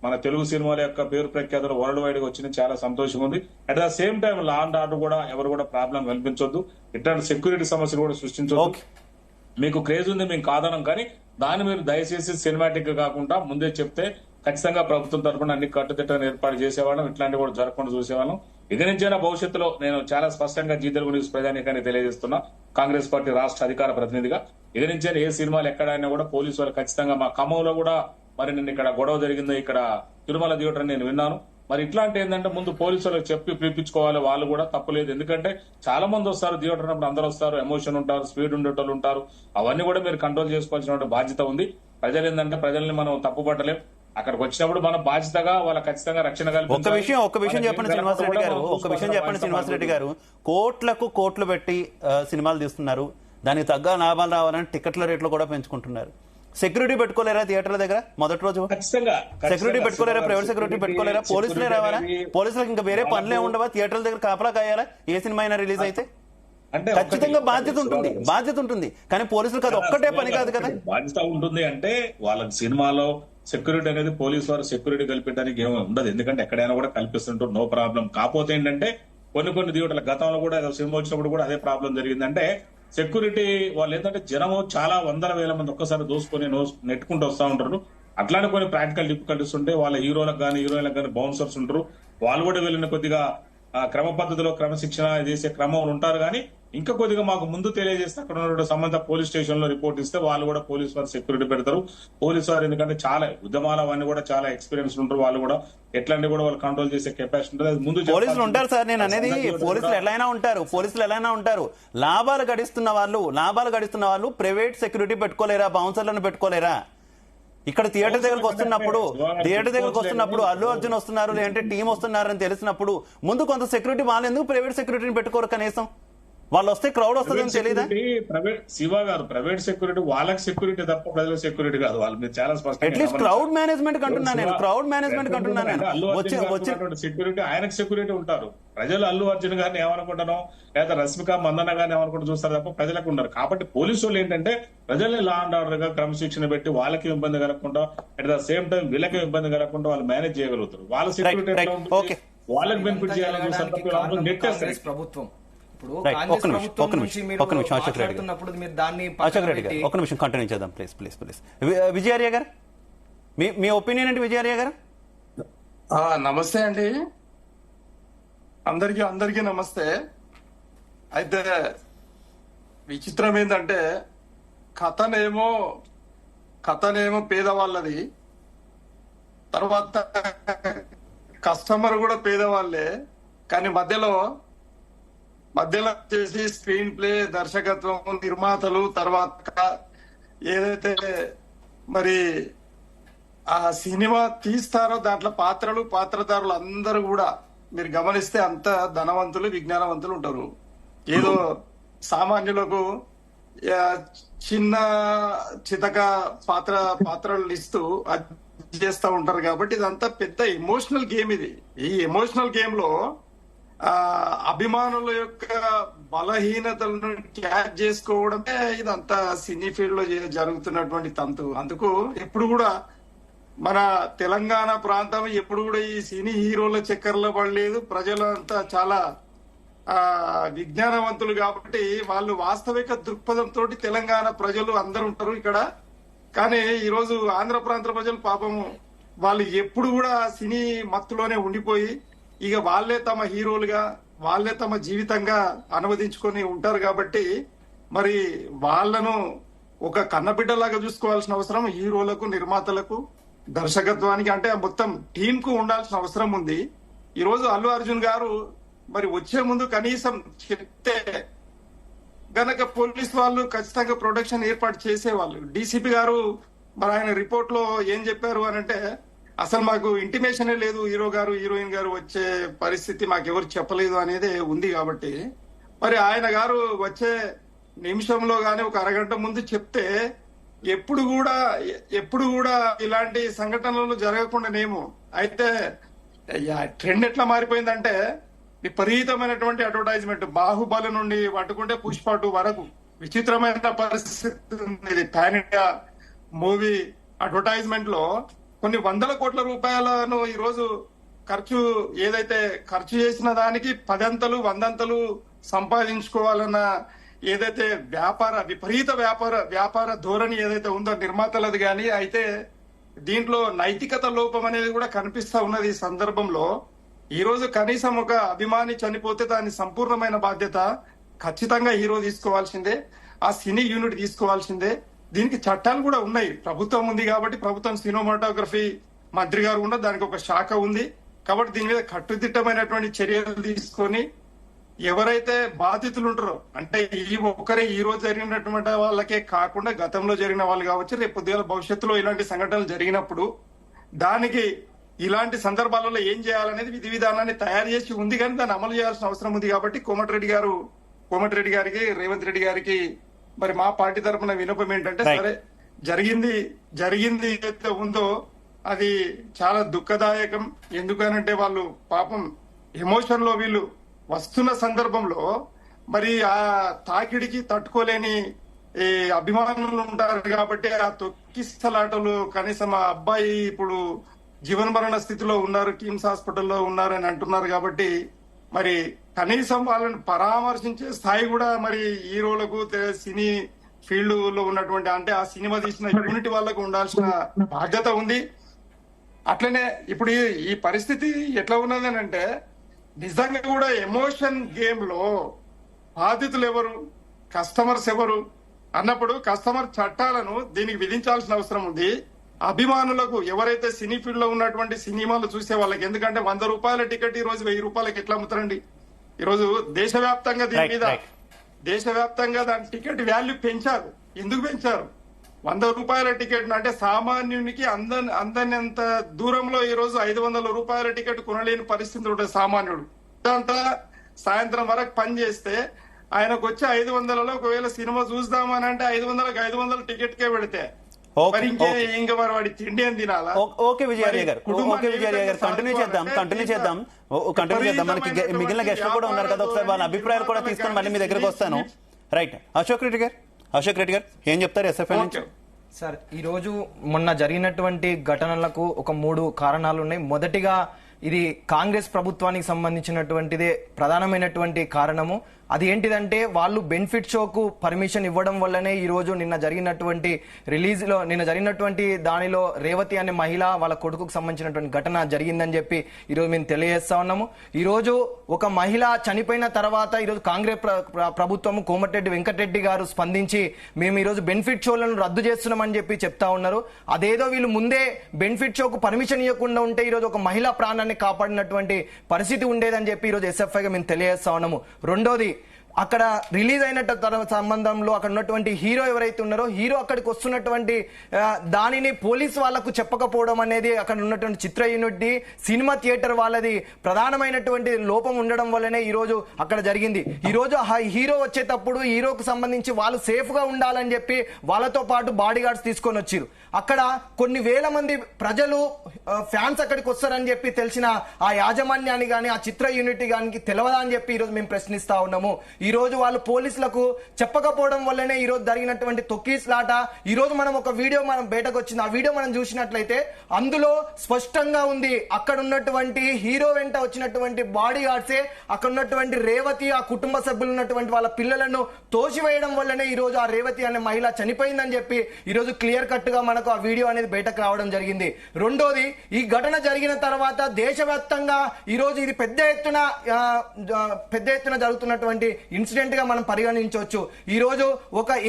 మన తెలుగు సినిమాల యొక్క పేరు ప్రఖ్యాతులు వరల్డ్ వైడ్ గా వచ్చిన చాలా సంతోషంగా ఉంది. At the same time law and order కూడా ఎవరు కూడా ప్రాబ్లం కల్పించొద్దు, ఇట్లాంటి సెక్యూరిటీ సమస్యలు కూడా సృష్టించొద్దు. మీకు క్రేజ్ ఉంది, మేము కాదనం, కానీ దాన్ని మీరు దయచేసి సినిమాటిక్ గా కాకుండా ముందే చెప్తే ఖచ్చితంగా ప్రభుత్వం తరఫున అన్ని కట్టుదిట్టని ఏర్పాటు చేసేవాళ్ళం, ఇట్లాంటివి కూడా జరగకుండా చూసేవాళ్ళం. ఇక నుంచైనా భవిష్యత్తులో నేను చాలా స్పష్టంగా జీ తెలుగు న్యూస్ ప్రజానీకాన్ని తెలియజేస్తున్నా, కాంగ్రెస్ పార్టీ రాష్ట్ర అధికార ప్రతినిధిగా. ఇక నుంచైనా ఏ సినిమాలు ఎక్కడైనా కూడా పోలీసు వాళ్ళు ఖచ్చితంగా, మా ఖమ్మంలో కూడా మరి నిన్న ఇక్కడ గొడవ జరిగింది, ఇక్కడ తిరుమల థియేటర్ నేను విన్నాను. మరి ఇట్లాంటి ఏంటంటే ముందు పోలీసులకు చెప్పి పిలిపించుకోవాలి, వాళ్ళు కూడా తప్పులేదు. ఎందుకంటే చాలా మంది వస్తారు థియేటర్ అన్నప్పుడు, అందరూ వస్తారు, ఎమోషన్ ఉంటారు, స్పీడ్ ఉండేటోళ్ళు ఉంటారు. అవన్నీ కూడా మీరు కంట్రోల్ చేసుకోవాల్సిన బాధ్యత ఉంది. ప్రజలు ఏంటంటే ప్రజల్ని మనం తప్పుపట్టలేం. అక్కడికి వచ్చినప్పుడు మన బాధ్యతగా వాళ్ళ ఖచ్చితంగా రక్షణ కల్పించాలి. ఒక్క విషయం చెప్పండి శ్రీనివాసరెడ్డి గారు, కోట్లు పెట్టి సినిమాలు తీస్తున్నారు, దానికి తగ్గ లాభాలు రావాలని టికెట్ల రేట్లు కూడా పెంచుకుంటున్నారు. సెక్యూరిటీ పెట్టుకోలేరా థియేటర్ల దగ్గర? మొదటి రోజు సెక్యూరిటీ పెట్టుకోలేరా? ప్రైవేట్ సెక్యూరిటీ పెట్టుకోలేరా? పోలీసులే రావాలా? పోలీసులకు ఇంకా వేరే పనులే ఉండవా? థియేటర్ల దగ్గర కాపలా కాయాలా ఏ సినిమా అయినా రిలీజ్ అయితే? అంటే ఖచ్చితంగా బాధ్యత ఉంటుంది కానీ పోలీసులకు అది ఒక్కటే పని కాదు కదా. బాధ్యత ఉంటుంది అంటే వాళ్ళకి సినిమాలో సెక్యూరిటీ అనేది పోలీసు వారు సెక్యూరిటీ కల్పించడానికి ఏమీ ఉండదు, ఎందుకంటే ఎక్కడైనా కూడా కల్పిస్తుంటారు, నో ప్రాబ్లం. కాకపోతే ఏంటంటే కొన్ని థియేటర్ల గతంలో కూడా సినిమా వచ్చినప్పుడు కూడా అదే ప్రాబ్లం జరిగిందంటే సెక్యూరిటీ వాళ్ళు ఏంటంటే జనము చాలా వందల వేల మంది ఒక్కసారి దోసుకొని నెట్టుకుంటూ వస్తా ఉంటారు. అట్లాంటి కొన్ని ప్రాక్టికల్ డిఫికల్టీస్ ఉంటే వాళ్ళ హీరోలకు కానీ హీరోయిన్లకు కానీ బౌన్సర్స్ ఉంటారు, వాళ్ళు కూడా వెళ్ళిన కొద్దిగా క్రమ పద్ధతిలో క్రమశిక్షణ చేసే క్రమం ఉంటారు. కానీ ఇంకా కొద్దిగా మాకు ముందు తెలియజేస్తే అక్కడ ఉన్న సంబంధ పోలీస్ స్టేషన్ లో రిపోర్ట్ ఇస్తే వాళ్ళు కూడా పోలీస్ వారు సెక్యూరిటీ పెడతారు. పోలీస్ వారు ఎందుకంటే చాలా ఉద్యమాల అవన్నీ కూడా చాలా ఎక్స్పీరియన్స్ ఉంటారు, వాళ్ళు కూడా ఎట్లాంటి కూడా వాళ్ళు కంట్రోల్ చేసే కెపాసిటీ ఉంటుంది. అది ముందు పోలీసులు ఉంటారు సార్, నేను అనేది పోలీసులు ఎలా ఉంటారు. లాభాలు గడిస్తున్న వాళ్ళు ప్రైవేట్ సెక్యూరిటీ పెట్టుకోలేరా, బౌన్సర్లను పెట్టుకోలేరా? ఇక్కడ థియేటర్ దగ్గరకు వస్తున్నప్పుడు అల్లు అర్జున్ వస్తున్నారు లేదంటే టీం వస్తున్నారని తెలిసినప్పుడు ముందు కొంత సెక్యూరిటీ వాళ్ళు ఎందుకు ప్రైవేట్ సెక్యూరిటీని పెట్టుకోరు? కనీసం వాళ్ళు వస్తే క్రౌడ్ వస్తుందని తెలియదా? శివ గారు ప్రైవేట్ సెక్యూరిటీ వాళ్ళకి సెక్యూరిటీ తప్ప ప్రజల సెక్యూరిటీ కాదు. వాళ్ళు మీరు చాలా స్పష్టంగా అట్లీస్ట్ క్రౌడ్ మేనేజ్మెంట్ కంటున్నాను నేను. సెక్యూరిటీ ఆయనకు సెక్యూరిటీ ఉంటారు. ప్రజలు అల్లు అర్జున్ గారిని ఏమనుకుంటానో లేదా రష్మిక మందన్న గారిని ఏమనుకుంటూ చూస్తారు తప్ప ప్రజలకు ఉండరు. కాబట్టి పోలీసు వాళ్ళు ఏంటంటే ప్రజల్ని లా అండ్ ఆర్డర్ గా క్రమశిక్షణ పెట్టి వాళ్ళకి ఇబ్బంది కలగకుండా అట్ ద సేమ్ టైం వీళ్ళకి ఇబ్బంది కలగకుండా వాళ్ళు మేనేజ్ చేయగలుగుతారు. వాళ్ళ సెక్యూరిటీ వాళ్ళకి బెనిఫిట్ చేయాలని నెట్ ప్రభుత్వం కంటిన్యూ చేద్దాం ప్లీజ్. విజయార్య గారు మీ ఒపీనియన్ ఏంటి? విజయార్య గారు నమస్తే అండి, అందరికీ నమస్తే. అయితే విచిత్రం ఏంటంటే కథనేమో పేదవాళ్ళది, తర్వాత కస్టమర్ కూడా పేదవాళ్ళే, కానీ మధ్యలో వచ్చేసి స్క్రీన్ ప్లే, దర్శకత్వం, నిర్మాతలు, తర్వాత ఏదైతే మరి ఆ సినిమా తీస్తారో దాంట్లో పాత్రదారులు అందరూ కూడా మీరు గమనిస్తే అంత ధనవంతులు, విజ్ఞానవంతులు ఉంటారు. ఏదో సామాన్యులకు చిన్న చితక పాత్రలు ఇస్తూ చేస్తూ ఉంటారు. కాబట్టి ఇదంతా పెద్ద ఎమోషనల్ గేమ్. ఈ ఎమోషనల్ గేమ్ లో అభిమానుల యొక్క బలహీనతలను క్యాచ్ చేసుకోవడమే ఇదంతా సినీ ఫీల్డ్ లో జరుగుతున్నటువంటి తంతు. అందుకు ఎప్పుడు కూడా మన తెలంగాణ ప్రాంతం ఎప్పుడు కూడా ఈ సినీ హీరోల చక్కర్లో పడలేదు. ప్రజలంతా చాలా విజ్ఞానవంతులు కాబట్టి వాళ్ళు వాస్తవిక దృక్పథంతో తెలంగాణ ప్రజలు అందరూ ఉంటారు ఇక్కడ. కానీ ఈరోజు ఆంధ్ర ప్రాంత ప్రజలు పాపము వాళ్ళు ఎప్పుడు కూడా సినీ మత్తులోనే ఉండిపోయి ఇక వాళ్ళే తమ హీరోలుగా, వాళ్ళే తమ జీవితంగా అనువదించుకొని ఉంటారు. కాబట్టి మరి వాళ్ళను ఒక కన్నబిడ్డలాగా చూసుకోవాల్సిన అవసరం హీరోలకు, నిర్మాతలకు, దర్శకత్వానికి అంటే మొత్తం టీం కు ఉండాల్సిన అవసరం ఉంది. ఈ రోజు అల్లు అర్జున్ గారు మరి వచ్చే ముందు కనీసం చెప్తే గనక పోలీస్ వాళ్ళు ఖచ్చితంగా ప్రొటెక్షన్ ఏర్పాటు చేసేవాళ్ళు. డీసీపీ గారు మరి ఆయన రిపోర్ట్ లో ఏం చెప్పారు అని అంటే అసలు మాకు ఇంటిమేషనే లేదు, హీరో గారు హీరోయిన్ గారు వచ్చే పరిస్థితి మాకెవరు చెప్పలేదు అనేది ఉంది. కాబట్టి మరి ఆయన గారు వచ్చే నిమిషంలో గానీ ఒక అరగంట ముందు చెప్తే ఎప్పుడు కూడా ఇలాంటి సంఘటనలు జరగకుండానేమో. అయితే ట్రెండ్ ఎట్లా మారిపోయిందంటే విపరీతమైనటువంటి అడ్వర్టైజ్మెంట్, బాహుబలి నుండి పట్టుకుంటే పుష్ప 2 వరకు విచిత్రమైన పరిస్థితి ఉంది. పాన్ ఇండియా మూవీ అడ్వర్టైజ్మెంట్ లో కొన్ని వందల కోట్ల రూపాయలను ఈ రోజు ఏదైతే ఖర్చు చేసిన దానికి 10 అంతలు 100 అంతలు సంపాదించుకోవాలన్న ఏదైతే విపరీత వ్యాపార ధోరణి ఏదైతే ఉందో నిర్మాతలది గాని. అయితే దీంట్లో నైతికత లోపం అనేది కూడా కనిపిస్తా ఉన్నది. ఈ సందర్భంలో ఈ రోజు కనీసం ఒక అభిమాని చనిపోతే దాని సంపూర్ణమైన బాధ్యత ఖచ్చితంగా హీరో తీసుకోవాల్సిందే, ఆ సినీ యూనిట్ తీసుకోవాల్సిందే. దీనికి చట్టాలు కూడా ఉన్నాయి, ప్రభుత్వం ఉంది కాబట్టి ప్రభుత్వం సినిమాటోగ్రఫీ మంత్రి గారు ఉన్న దానికి ఒక శాఖ ఉంది. కాబట్టి దీని మీద కట్టుదిట్టమైనటువంటి చర్యలు తీసుకొని ఎవరైతే బాధితులు ఉంటారో అంటే ఈ రోజు జరిగినటువంటి వాళ్ళకే కాకుండా గతంలో జరిగిన వాళ్ళు కావచ్చు, రేపు పొద్దుగాల భవిష్యత్తులో ఇలాంటి సంఘటనలు జరిగినప్పుడు దానికి ఇలాంటి సందర్భాలలో ఏం చేయాలనేది విధి విధానాన్ని తయారు చేసి ఉంది, కానీ దాన్ని అమలు చేయాల్సిన అవసరం ఉంది. కాబట్టి కోమటిరెడ్డి గారికి, రేవంత్ రెడ్డి గారికి మరి మా పార్టీ తరఫున వినపం ఏంటంటే సరే జరిగింది ఏదైతే ఉందో అది చాలా దుఃఖదాయకం. ఎందుకనంటే వాళ్ళు పాపం ఎమోషన్ లో వీళ్ళు వస్తున్న సందర్భంలో మరి ఆ తాకిడికి తట్టుకోలేని ఈ అభిమానులు ఉంటారు కాబట్టి ఆ తొక్కిస్తలాటలు కనీసం ఆ అబ్బాయి ఇప్పుడు జీవనమరణ స్థితిలో ఉన్నారు, కిమ్స్ హాస్పిటల్లో ఉన్నారు అని అంటున్నారు కాబట్టి మరి కనీసం వాళ్ళని పరామర్శించే స్థాయి కూడా మరి హీరోలకు సినీ ఫీల్డ్ లో ఉన్నటువంటి అంటే ఆ సినిమా తీసిన యూనిట్ వాళ్ళకు ఉండాల్సిన బాధ్యత ఉంది. అట్లనే ఇప్పుడు ఈ పరిస్థితి ఎట్లా ఉన్నదని అంటే నిజంగా కూడా ఎమోషన్ గేమ్ లో బాధితులు ఎవరు, కస్టమర్స్ ఎవరు అన్నప్పుడు కస్టమర్ చట్టాలను దీనికి విధించాల్సిన అవసరం ఉంది. అభిమానులకు ఎవరైతే సినీ ఫీల్డ్ లో ఉన్నటువంటి సినిమాలు చూసే వాళ్ళకి, ఎందుకంటే 100 రూపాయల టికెట్ ఈ రోజు 1000 రూపాయలకి ఎట్లా అమ్ముతారండి? ఈ రోజు దేశవ్యాప్తంగా దీని మీద దేశవ్యాప్తంగా దాని టికెట్ వాల్యూ పెంచారు. ఎందుకు పెంచారు? 100 రూపాయల టికెట్ అంటే సామాన్యునికి అందనంత దూరంలో ఈ రోజు 500 రూపాయల టికెట్ కొనలేని పరిస్థితి ఉంటుంది సామాన్యుడు. ఇదంతా సాయంత్రం వరకు పని చేస్తే ఆయనకు వచ్చే 500లో ఒకవేళ సినిమా చూద్దామని అంటే 500 టికెట్ కే పెడితే మరి ఇంకా మరి వాడి తిండి అని తినాలా? ఓకే విజయాలయ గారు, కంటిన్యూ చేద్దాం. మనకి మిగిలిన గెస్ట్లు కూడా ఉన్నారు కదా, ఒకసారి వాళ్ళ అభిప్రాయాలు కూడా తీసుకొని మళ్ళీ మీ దగ్గరకు వస్తాను. రైట్, అశోక్ రెడ్డి గారు ఏం చెప్తారు ఎస్ఎఫ్ఐ నుంచి? సార్, ఈ రోజు మొన్న జరిగినటువంటి ఘటనలకు ఒక 3 కారణాలు ఉన్నాయి. మొదటిగా ఇది కాంగ్రెస్ ప్రభుత్వానికి సంబంధించినటువంటిదే ప్రధానమైనటువంటి కారణము. అది ఏంటిదంటే వాళ్ళు బెనిఫిట్ షోకు పర్మిషన్ ఇవ్వడం వల్లనే ఈ రోజు నిన్న జరిగినటువంటి దానిలో రేవతి అనే మహిళ వాళ్ళ కొడుకుకు సంబంధించినటువంటి ఘటన జరిగిందని చెప్పి ఈ రోజు మేము తెలియజేస్తా ఉన్నాము. ఈ రోజు ఒక మహిళ చనిపోయిన తర్వాత ఈ రోజు కాంగ్రెస్ ప్రభుత్వం కోమటిరెడ్డి వెంకటరెడ్డి గారు స్పందించి మేము ఈ రోజు బెనిఫిట్ షోలను రద్దు చేస్తున్నామని చెప్పి చెప్తా ఉన్నారు. అదేదో వీళ్ళు ముందే బెనిఫిట్ షోకు పర్మిషన్ ఇవ్వకుండా ఉంటే ఈ రోజు ఒక మహిళా ప్రాణాన్ని కాపాడినటువంటి పరిస్థితి ఉండేదని చెప్పి ఈ రోజు ఎస్ఎఫ్ఐగా మేము తెలియజేస్తా ఉన్నాము. రెండోది, అక్కడ రిలీజ్ అయినట్టు సంబంధంలో అక్కడ ఉన్నటువంటి హీరో ఎవరైతే ఉన్నారో హీరో అక్కడికి వస్తున్నటువంటి దానిని పోలీసు వాళ్లకు చెప్పకపోవడం అనేది అక్కడ ఉన్నటువంటి చిత్ర యూనిట్ సినిమా థియేటర్ వాళ్ళది ప్రధానమైనటువంటి లోపం ఉండడం వల్లనే ఈ రోజు అక్కడ జరిగింది. ఈ రోజు హీరో వచ్చేటప్పుడు హీరోకు సంబంధించి వాళ్ళు సేఫ్ గా ఉండాలని చెప్పి వాళ్ళతో పాటు బాడీ గార్డ్స్ తీసుకొని వచ్చారు. అక్కడ కొన్ని వేల మంది ప్రజలు ఫ్యాన్స్ అక్కడికి వస్తారని చెప్పి తెలిసిన ఆ యాజమాన్యాన్ని గాని ఆ చిత్ర యూనిట్ గానికి తెలియదా అని చెప్పి ఈ రోజు మేము ప్రశ్నిస్తా ఉన్నాము. ఈ రోజు వాళ్ళు పోలీసులకు చెప్పకపోవడం వల్లనే ఈ రోజు జరిగినటువంటి తొక్కిసలాట. ఈ రోజు మనం ఒక వీడియో బయటకు వచ్చింది, ఆ వీడియో మనం చూసినట్లయితే అందులో స్పష్టంగా ఉంది అక్కడ ఉన్నటువంటి హీరో వెంట వచ్చినటువంటి బాడీ గార్డ్సే అక్కడ ఉన్నటువంటి రేవతి ఆ కుటుంబ సభ్యులు ఉన్నటువంటి వాళ్ళ పిల్లలను తోసివేయడం వల్లనే ఈ రోజు ఆ రేవతి అనే మహిళ చనిపోయిందని చెప్పి ఈ రోజు క్లియర్ కట్ గా మనకు ఆ వీడియో అనేది బయటకు రావడం జరిగింది. రెండోది, ఈ ఘటన జరిగిన తర్వాత దేశవ్యాప్తంగా ఈ రోజు ఇది పెద్ద ఎత్తున జరుగుతున్నటువంటి ఇన్సిడెంట్ గా మనం పరిగణించవచ్చు. ఈ రోజు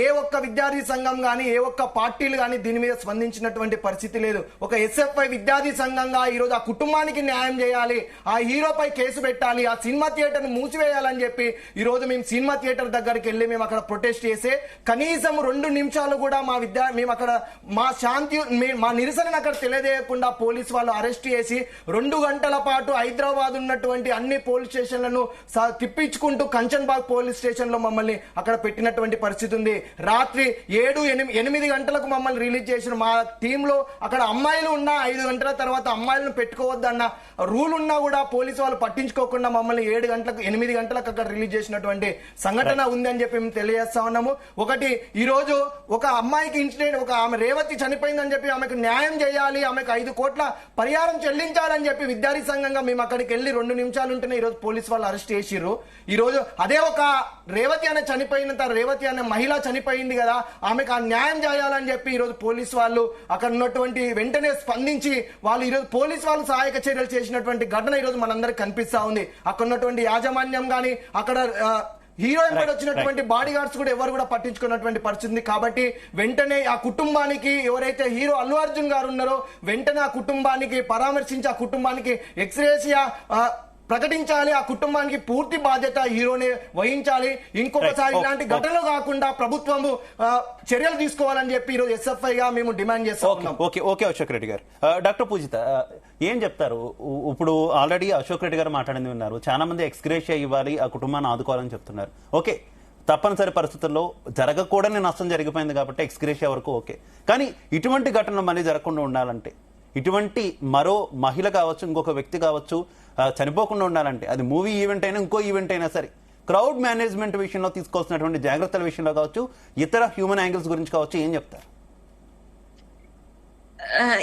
ఏ ఒక్క విద్యార్థి సంఘం గాని ఏ ఒక్క పార్టీలు గాని దీని మీద స్పందించినటువంటి పరిస్థితి లేదు. ఒక ఎస్ఎఫ్ఐ విద్యార్థి సంఘంగా ఈ రోజు ఆ కుటుంబానికి న్యాయం చేయాలి, ఆ హీరోపై కేసు పెట్టాలి, ఆ సినిమా థియేటర్ ను మూసివేయాలని చెప్పి ఈ రోజు మేము సినిమా థియేటర్ దగ్గరికి వెళ్ళి మేము అక్కడ ప్రొటెస్ట్ చేసే కనీసం 2 నిమిషాలు కూడా మేము అక్కడ మా నిరసనను అక్కడ తెలియజేయకుండా పోలీసు వాళ్ళు అరెస్ట్ చేసి 2 గంటల పాటు హైదరాబాద్ ఉన్నటువంటి అన్ని పోలీస్ స్టేషన్లను తిప్పించుకుంటూ కంచన్బాగ్ పోలీస్ స్టేషన్ లో మమ్మల్ని అక్కడ పెట్టినటువంటి పరిస్థితి ఉంది. రాత్రి 7-8 గంటలకు మమ్మల్ని రిలీజ్ చేసిన మా టీంలో అక్కడ అమ్మాయిలు ఉన్నా 5 గంటల తర్వాత అమ్మాయిలను పెట్టుకోవద్దన్న రూల్ ఉన్నా కూడా పోలీసు వాళ్ళు పట్టించుకోకుండా మమ్మల్ని 8 గంటలకు అక్కడ రిలీజ్ చేసినటువంటి సంఘటన ఉంది అని చెప్పి మేము తెలియజేస్తా ఉన్నాము. ఒకటి, ఈ రోజు ఒక అమ్మాయికి ఇన్సిడెంట్, ఒక ఆమె రేవతి చనిపోయిందని చెప్పి ఆమెకు న్యాయం చేయాలి, ఆమెకు 5 కోట్ల పరిహారం చెల్లించాలని చెప్పి విద్యార్థి సంఘంగా మేము అక్కడికి వెళ్ళి 2 నిమిషాలు ఉంటేనే ఈ రోజు పోలీసు వాళ్ళు అరెస్ట్ చేసిర్రు. ఈ రోజు అదే ఒక రేవతి అనే మహిళ చనిపోయింది కదా, ఆమెకు ఆ న్యాయం చేయాలని చెప్పి ఈ రోజు పోలీసు వాళ్ళు అక్కడ ఉన్నటువంటి వెంటనే స్పందించి వాళ్ళు ఈ రోజు పోలీసు వాళ్ళు సహాయక చర్యలు చేసినటువంటి ఘటన ఈ రోజు మనందరికి కనిపిస్తా ఉంది. అక్కడ ఉన్నటువంటి యాజమాన్యం గాని అక్కడ హీరోయిన్ పై వచ్చినటువంటి బాడీ గార్డ్స్ కూడా ఎవరు కూడా పట్టించుకున్నటువంటి పరిస్థితి. కాబట్టి వెంటనే ఆ కుటుంబానికి ఎవరైతే హీరో అల్లు అర్జున్ గారు ఉన్నారో వెంటనే ఆ కుటుంబానికి పరామర్శించి ఆ కుటుంబానికి ఎక్స్గ్రేషియా ప్రకటించాలి, ఆ కుటుంబానికి పూర్తి బాధ్యత హీరోనే వహించాలి. ఇంకొకసారి ఇలాంటి ఘటనలు కాకుండా ప్రభుత్వము చర్యలు తీసుకోవాలని చెప్పి ఈరోజు ఎస్ఎఫ్ఐ గా మేము డిమాండ్ చేస్తాం. ఓకే అశోక్ రెడ్డి గారు. డాక్టర్ పూజిత ఏం చెప్తారు? ఇప్పుడు ఆల్రెడీ అశోక్ రెడ్డి గారు మాట్లాడింది విన్నారు, చాలా మంది ఎక్స్గ్రేషియా ఇవ్వాలి, ఆ కుటుంబాన్ని ఆదుకోవాలని చెప్తున్నారు. ఓకే, తప్పనిసరి పరిస్థితుల్లో జరగకూడని నష్టం జరిగిపోయింది కాబట్టి ఎక్స్గ్రేషియా వరకు ఓకే. కానీ ఇటువంటి ఘటనలు మళ్ళీ జరగకుండా ఉండాలంటే, ఇటువంటి మరో మహిళ కావచ్చు ఇంకొక వ్యక్తి కావచ్చు చనిపోకుండా ఉండాలంటే, అది మూవీ ఈవెంట్ అయినా ఇంకో ఈవెంట్ అయినా సరే క్రౌడ్ మేనేజ్మెంట్ విషయంలో తీసుకోవాల్సినటువంటి జాగ్రత్తల విషయంలో కావచ్చు, ఇతర హ్యూమన్ యాంగిల్స్ గురించి కావచ్చు, ఏం చెప్తారు?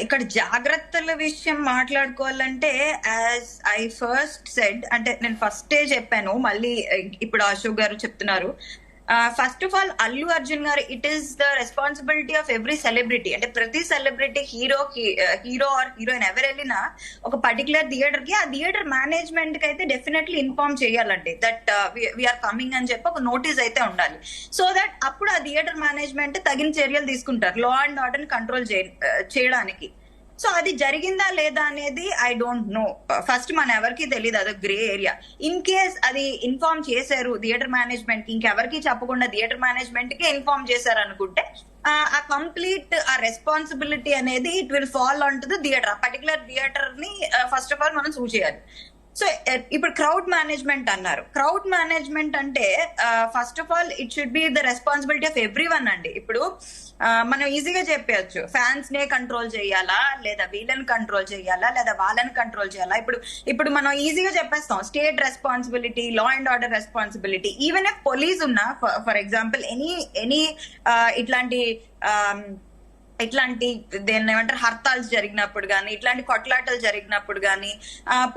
ఇక్కడ జాగ్రత్తల విషయం మాట్లాడుకోవాలంటే, యాజ్ ఐ ఫస్ట్ సెడ్, అంటే నేను ఫస్టే చెప్పాను, మళ్ళీ ఇప్పుడు అశోక్ గారు చెప్తున్నారు. First of all, Allu Arjun గారు, it is the responsibility of every celebrity. అంటే ప్రతి సెలబ్రిటీ, హీరో ఆర్ హీరోయిన్ ఎవరు వెళ్ళినా ఒక పర్టికులర్ థియేటర్ కి, ఆ థియేటర్ మేనేజ్మెంట్ కి అయితే డెఫినెట్లీ ఇన్ఫార్మ్ చేయాలండి దట్ వీఆర్ కమింగ్ అని చెప్పి ఒక నోటీస్ అయితే ఉండాలి. సో దట్ అప్పుడు ఆ థియేటర్ మేనేజ్మెంట్ తగిన చర్యలు తీసుకుంటారు లా అండ్ ఆర్డర్ ని కంట్రోల్ చేయడానికి. సో అది జరిగిందా లేదా అనేది ఐ డోంట్ నో. ఫస్ట్ మన ఎవరికి తెలియదు, అదొక గ్రే ఏరియా. ఇన్ కేస్ అది ఇన్ఫార్మ్ చేశారు థియేటర్ మేనేజ్మెంట్ కి, ఇంకెవరికి చెప్పకుండా థియేటర్ మేనేజ్మెంట్ కి ఇన్ఫార్మ్ చేశారు అనుకుంటే, ఆ కంప్లీట్ ఆ రెస్పాన్సిబిలిటీ అనేది it will fall on to the theatre. ఆ పర్టికులర్ థియేటర్ ని ఫస్ట్ ఆఫ్ ఆల్ మనం సూ చేయాలి. సో ఇప్పుడు క్రౌడ్ మేనేజ్మెంట్ అన్నారు. క్రౌడ్ మేనేజ్మెంట్ అంటే first of all it should be the responsibility of every one అండి. ఇప్పుడు మనం ఈజీగా చెప్పచ్చు, ఫ్యాన్స్ నే కంట్రోల్ చేయాలా, లేదా వీళ్ళని కంట్రోల్ చేయాలా, లేదా వాళ్ళని కంట్రోల్ చేయాలా. ఇప్పుడు మనం ఈజీగా చెప్పేస్తాం, state responsibility, law and order responsibility. Even if police ఉన్నా, ఫర్ ఎగ్జాంపుల్ ఎనీ ఇట్లాంటి దేన్ని ఏమంటారు, హర్తాల్స్ జరిగినప్పుడు కానీ, ఇట్లాంటి కొట్లాటలు జరిగినప్పుడు కానీ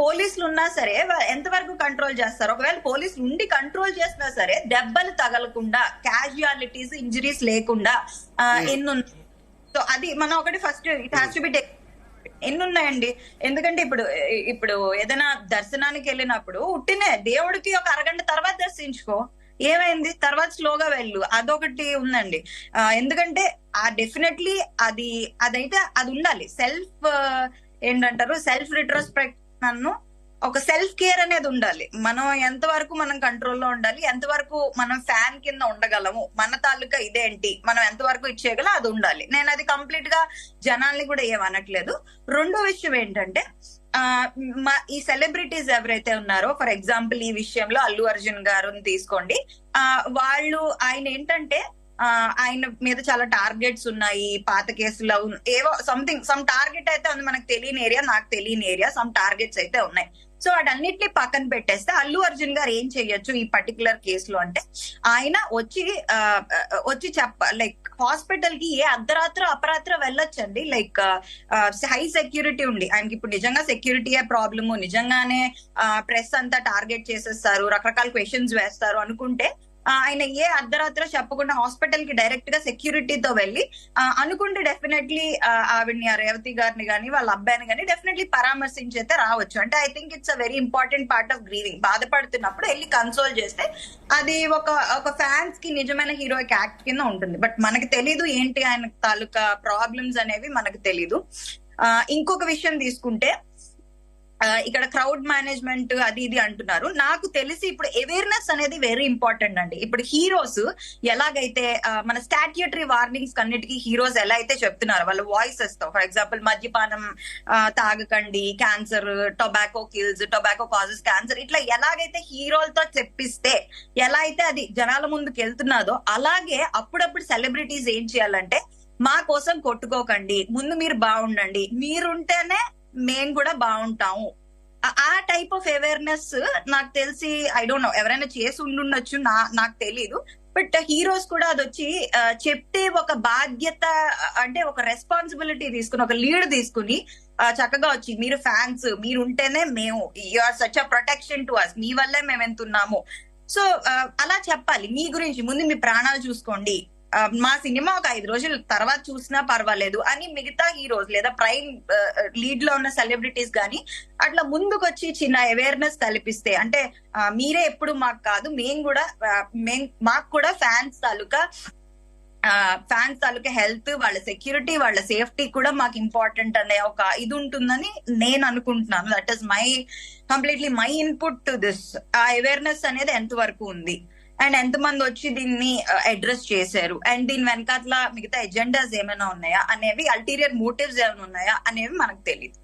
పోలీసులు ఉన్నా సరే ఎంతవరకు కంట్రోల్ చేస్తారు? ఒకవేళ పోలీసులు ఉండి కంట్రోల్ చేసినా సరే దెబ్బలు తగలకుండా, క్యాజువాలిటీస్, ఇంజరీస్ లేకుండా ఎన్ని. సో అది మనం ఒకటి first it has to be ఎన్ని ఉన్నాయండి. ఎందుకంటే ఇప్పుడు ఏదైనా దర్శనానికి వెళ్ళినప్పుడు ఉట్టినే దేవుడికి ఒక అరగంట తర్వాత దర్శించుకో, ఏమైంది, తర్వాత స్లోగా వెళ్ళు, అదొకటి ఉందండి. ఎందుకంటే డెఫినెట్లీ అదైతే అది ఉండాలి. ఏంటంటారు, సెల్ఫ్ రిట్రోస్పెక్ట్, ఒక సెల్ఫ్ కేర్ అనేది ఉండాలి. మనం ఎంతవరకు మనం కంట్రోల్లో ఉండాలి, ఎంతవరకు మనం ఫ్యాన్ కింద ఉండగలము, మన తాలూకా ఇదేంటి, మనం ఎంతవరకు ఇచ్చేయగలం, అది ఉండాలి. నేను అది కంప్లీట్ గా జనాల్ని కూడా ఏమనట్లేదు. రెండో విషయం ఏంటంటే, ఈ సెలబ్రిటీస్ ఎవరైతే ఉన్నారో, ఫర్ ఎగ్జాంపుల్ ఈ విషయంలో అల్లు అర్జున్ గారుని తీసుకోండి. ఆయన ఏంటంటే, ఆయన మీద చాలా టార్గెట్స్ ఉన్నాయి, పాత కేసులు ఏవో సమ్ టార్గెట్ అయితే ఉంది, మనకు తెలియని ఏరియా, నాకు తెలియని ఏరియా, సమ్ టార్గెట్స్ అయితే ఉన్నాయి. సో వాటన్నిటిని పక్కన పెట్టేస్తే అల్లు అర్జున్ గారు ఏం చెయ్యొచ్చు ఈ పర్టికులర్ కేసులో అంటే, ఆయన వచ్చి లైక్ హాస్పిటల్ కి ఏ అపరాత్ర వెళ్ళొచ్చండి. లైక్ హై సెక్యూరిటీ ఉండి, ఆయనకి ఇప్పుడు నిజంగా సెక్యూరిటీయే ప్రాబ్లము, నిజంగానే ప్రెస్ అంతా టార్గెట్ చేసేస్తారు, రకరకాల క్వశ్చన్స్ వేస్తారు అనుకుంటే, ఆయన ఏ అర్ధరాత్రి చెప్పకుండా హాస్పిటల్ కి డైరెక్ట్ గా సెక్యూరిటీతో వెళ్ళి అనుకుంటే డెఫినెట్లీ ఆవిడ్ని, రేవతి గారిని గానీ వాళ్ళ అబ్బాయిని గానీ డెఫినెట్లీ పరామర్శించి అయితే రావచ్చు. అంటే I think it's a very important part of grieving. బాధపడుతున్నప్పుడు వెళ్ళి కన్సోల్ చేస్తే అది ఒక ఫ్యాన్స్ కి నిజమైన హీరోయిక్ యాక్ట్ కింద ఉంటుంది. బట్ మనకి తెలీదు ఏంటి ఆయన తాలూకా ప్రాబ్లమ్స్ అనేవి మనకు తెలీదు. ఇంకొక విషయం తీసుకుంటే, ఇక్కడ క్రౌడ్ మేనేజ్మెంట్ అది ఇది అంటున్నారు. నాకు తెలిసి ఇప్పుడు అవేర్నెస్ అనేది వెరీ ఇంపార్టెంట్ అండి. ఇప్పుడు హీరోస్ ఎలాగైతే మన స్టాట్యూటరీ వార్నింగ్స్ అన్నిటికీ హీరోస్ ఎలా అయితే చెప్తున్నారు వాళ్ళ వాయిసెస్ తో, ఫర్ ఎగ్జాంపుల్ మద్యపానం తాగకండి, cancer, tobacco kills, tobacco causes cancer, ఇట్లా ఎలాగైతే హీరోలతో చెప్పిస్తే ఎలా అయితే అది జనాల ముందుకు వెళ్తున్నదో, అలాగే అప్పుడప్పుడు సెలబ్రిటీస్ ఏం చేయాలంటే, మా కోసం కొట్టుకోకండి, ముందు మీరు బాగుండండి, మీరుంటేనే మేము కూడా బాగుంటాము, ఆ టైప్ ఆఫ్ అవేర్నెస్ నాకు తెలిసి, ఐ డోంట్ నో, ఎవరైనా చేసి ఉండుండొచ్చు, నాకు తెలీదు. బట్ హీరోస్ కూడా అది వచ్చి చెప్తే ఒక బాధ్యత, అంటే ఒక రెస్పాన్సిబిలిటీ తీసుకుని, ఒక లీడ్ తీసుకుని చక్కగా వచ్చి, మీరు ఫ్యాన్స్, మీరు ఉంటేనే మేము, you are such a protection to us, మీ వల్లే మేము ఎంతున్నాము. సో అలా చెప్పాలి. మీ గురించి ముందు మీ ప్రాణాలు చూసుకోండి, మా సినిమా ఒక 5 రోజుల తర్వాత చూసినా పర్వాలేదు అని మిగతా హీరోస్ లేదా ప్రైమ్ లీడ్ లో ఉన్న సెలబ్రిటీస్ గానీ అట్లా ముందుకొచ్చి చిన్న అవేర్నెస్ కల్పిస్తే, అంటే మీరే ఎప్పుడు మాకు కాదు, మాకు కూడా ఫ్యాన్స్ తాలూకా హెల్త్, వాళ్ళ సెక్యూరిటీ, వాళ్ళ సేఫ్టీ కూడా మాకు ఇంపార్టెంట్ అనే ఒక ఇది ఉంటుందని నేను అనుకుంటున్నాను. That is completely my input to this. ఆ అవేర్నెస్ అనేది ఎంతవరకు ఉంది, అండ్ ఎంతమంది వచ్చి దీన్ని అడ్రస్ చేశారు, అండ్ దీని వెనకాల మిగతా ఎజెండాస్ ఏమైనా ఉన్నాయా అనేవి, అల్టీరియర్ మోటివ్స్ ఏమైనా ఉన్నాయా అనేవి మనకు తెలియదు.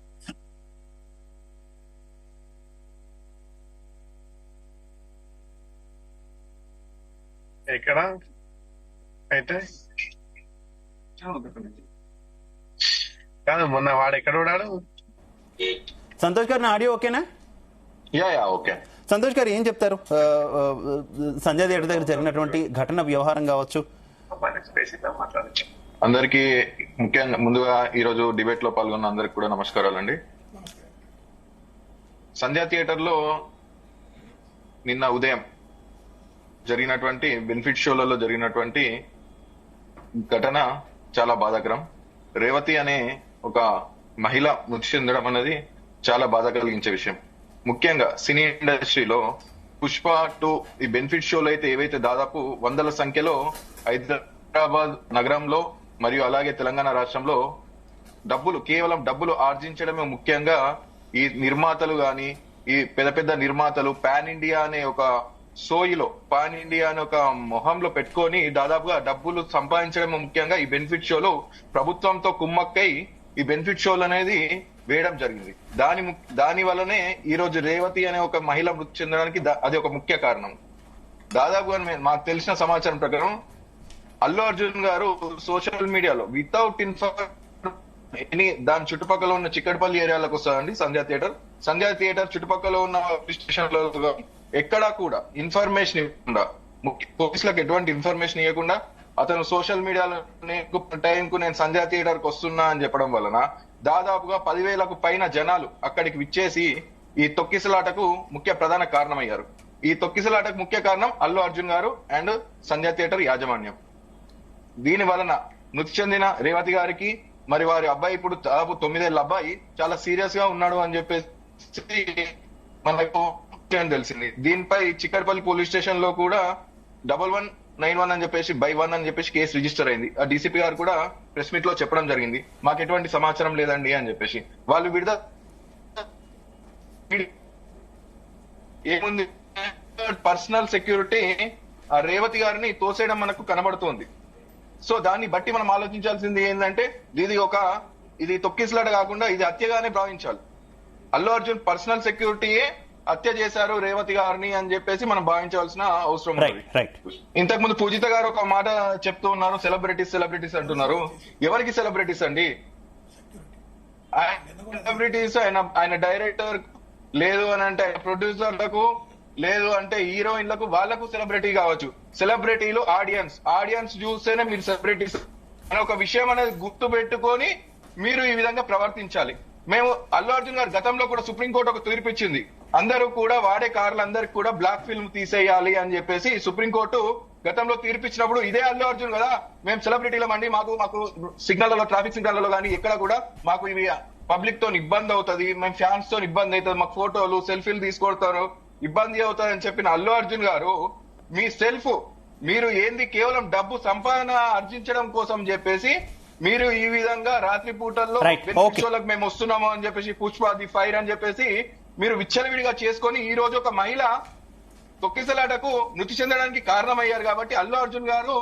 ఎక్కడ అయితే కాదు, మొన్న వాడు ఎక్కడ ఉన్నాడు? సంతోష్ గారు, నా ఆడియో ఓకేనా? Yeah okay. సంతోష్ గారు ఏం చెప్తారు? సంజయ్ థియేటర్ దగ్గర జరిగినటువంటి ఘటన వ్యవహారం కావచ్చు. అందరికీ ముఖ్యంగా ముందుగా ఈ రోజు డిబేట్ లో పాల్గొన్న అందరికి కూడా నమస్కారాలండి. సంధ్యా థియేటర్ లో నిన్న ఉదయం జరిగినటువంటి బెనిఫిట్ షోలలో జరిగినటువంటి ఘటన చాలా బాధాకరం. రేవతి అనే ఒక మహిళ మృతి చెందడం అనేది చాలా బాధ కలిగించే విషయం. ముఖ్యంగా సినీ ఇండస్ట్రీలో పుష్ప 2 ఈ బెనిఫిట్ షోలు అయితే ఏవైతే దాదాపు వందల సంఖ్యలో హైదరాబాద్ నగరంలో మరియు అలాగే తెలంగాణ రాష్ట్రంలో కేవలం డబ్బులు ఆర్జించడమే ముఖ్యంగా ఈ నిర్మాతలు గాని ఈ పెద్ద పెద్ద నిర్మాతలు పాన్ ఇండియా అనే ఒక సోయిలో పాన్ ఇండియా అనే ఒక మొహంలో పెట్టుకొని దాదాపుగా డబ్బులు సంపాదించడమే ముఖ్యంగా ఈ బెనిఫిట్ షోలు ప్రభుత్వంతో కుమ్మక్కై ఈ బెనిఫిట్ షోలు అనేది వేయడం జరిగింది. దాని వల్లనే ఈ రోజు రేవతి అనే ఒక మహిళ మృతి చెందడానికి అది ఒక ముఖ్య కారణం. దాదాపుగా మాకు తెలిసిన సమాచారం ప్రకారం అల్లు అర్జున్ గారు సోషల్ మీడియాలో వితౌట్ దాని చుట్టుపక్కల ఉన్న చిక్కడపల్లి ఏరియాలకు వస్తారండి సంధ్యా థియేటర్ చుట్టుపక్కల ఉన్న స్టేషన్లో ఎక్కడా కూడా ఇన్ఫర్మేషన్ ఇవ్వకుండా పోలీసులకు ఎటువంటి ఇన్ఫర్మేషన్ ఇవ్వకుండా అతను సోషల్ మీడియాలో టైంకు నేను సంధ్యా థియేటర్ కు వస్తున్నా అని చెప్పడం వలన దాదాపుగా 10,000కు పైన జనాలు అక్కడికి విచ్చేసి ఈ తొక్కిసలాటకు ముఖ్య ప్రధాన కారణమయ్యారు. ఈ తొక్కిసలాటకు ముఖ్య కారణం అల్లు అర్జున్ గారు అండ్ సంధ్యా థియేటర్ యాజమాన్యం. దీని వలన మృతి చెందిన రేవతి గారికి మరి వారి అబ్బాయి ఇప్పుడు దాదాపు 9 ఏళ్ల అబ్బాయి చాలా సీరియస్ గా ఉన్నాడు అని చెప్పేసి మనకు తెలిసింది. దీనిపై చిక్కడపల్లి పోలీస్ స్టేషన్ లో కూడా 1191 అని చెప్పేసి బై 1 అని చెప్పేసి కేసు రిజిస్టర్ అయింది. ఆ డీసీపీ గారు కూడా ప్రెస్ మీట్ లో చెప్పడం జరిగింది, మాకు ఎటువంటి సమాచారం లేదండి అని చెప్పేసి. వాళ్ళు ఏముంది పర్సనల్ సెక్యూరిటీ ఆ రేవతి గారిని తోసేయడం మనకు కనబడుతోంది. సో దాన్ని బట్టి మనం ఆలోచించాల్సింది ఏంటంటే ఇది తొక్కిసలాట కాకుండా ఇది హత్యగానే భావించాలి. అల్లు అర్జున్ పర్సనల్ సెక్యూరిటీయే హత్య చేశారు రేవతి గారిని అని చెప్పేసి మనం భావించాల్సిన అవసరం ఉంది. ఇంతకు ముందు పూజిత గారు ఒక మాట చెప్తూ ఉన్నారు, సెలబ్రిటీస్ అంటున్నారు. ఎవరికి సెలబ్రిటీస్ అండి? సెలబ్రిటీస్ ఆయన డైరెక్టర్ లేదు అని అంటే ప్రొడ్యూసర్లకు లేదు అంటే హీరోయిన్లకు వాళ్ళకు సెలబ్రిటీ కావచ్చు. సెలబ్రిటీలు ఆడియన్స్ చూస్తేనే మీరు సెలబ్రిటీస్ అనే ఒక విషయం అనేది గుర్తు పెట్టుకొని మీరు ఈ విధంగా ప్రవర్తించాలి. మేము అల్లు అర్జున్ గారు గతంలో కూడా సుప్రీంకోర్టు ఒక తీర్పు ఇచ్చింది, అందరూ కూడా వాడే కార్లందరికి కూడా బ్లాక్ ఫిల్మ్ తీసేయాలి అని చెప్పేసి సుప్రీంకోర్టు గతంలో తీర్పిచ్చినప్పుడు ఇదే అల్లు అర్జున్ కదా మేము సెలబ్రిటీలమండి, మాకు సిగ్నల్లలో ట్రాఫిక్ సిగ్నల్లలో కానీ ఎక్కడ కూడా మాకు ఇవి పబ్లిక్ తో ఇబ్బంది అవుతుంది, మేము ఫ్యాన్స్ తో ఇబ్బంది అవుతుంది, మాకు ఫోటోలు సెల్ఫీలు తీసుకొడతారు ఇబ్బంది అవుతారని చెప్పిన అల్లు అర్జున్ గారు మీరు ఏంది కేవలం డబ్బు సంపాదన ఆర్జించడం కోసం చెప్పేసి మీరు ఈ విధంగా రాత్రి పూటల్లో షోలకు మేము వస్తున్నాము అని చెప్పేసి పుష్ప ది ఫైర్ అని చెప్పేసి మీరు విచ్చలవిడిగా చేసుకొని ఈ రోజు ఒక మహిళ తొక్కిసలాటకు మృతి చెందడానికి కారణమయ్యారు. కాబట్టి అల్లు అర్జున్ గారు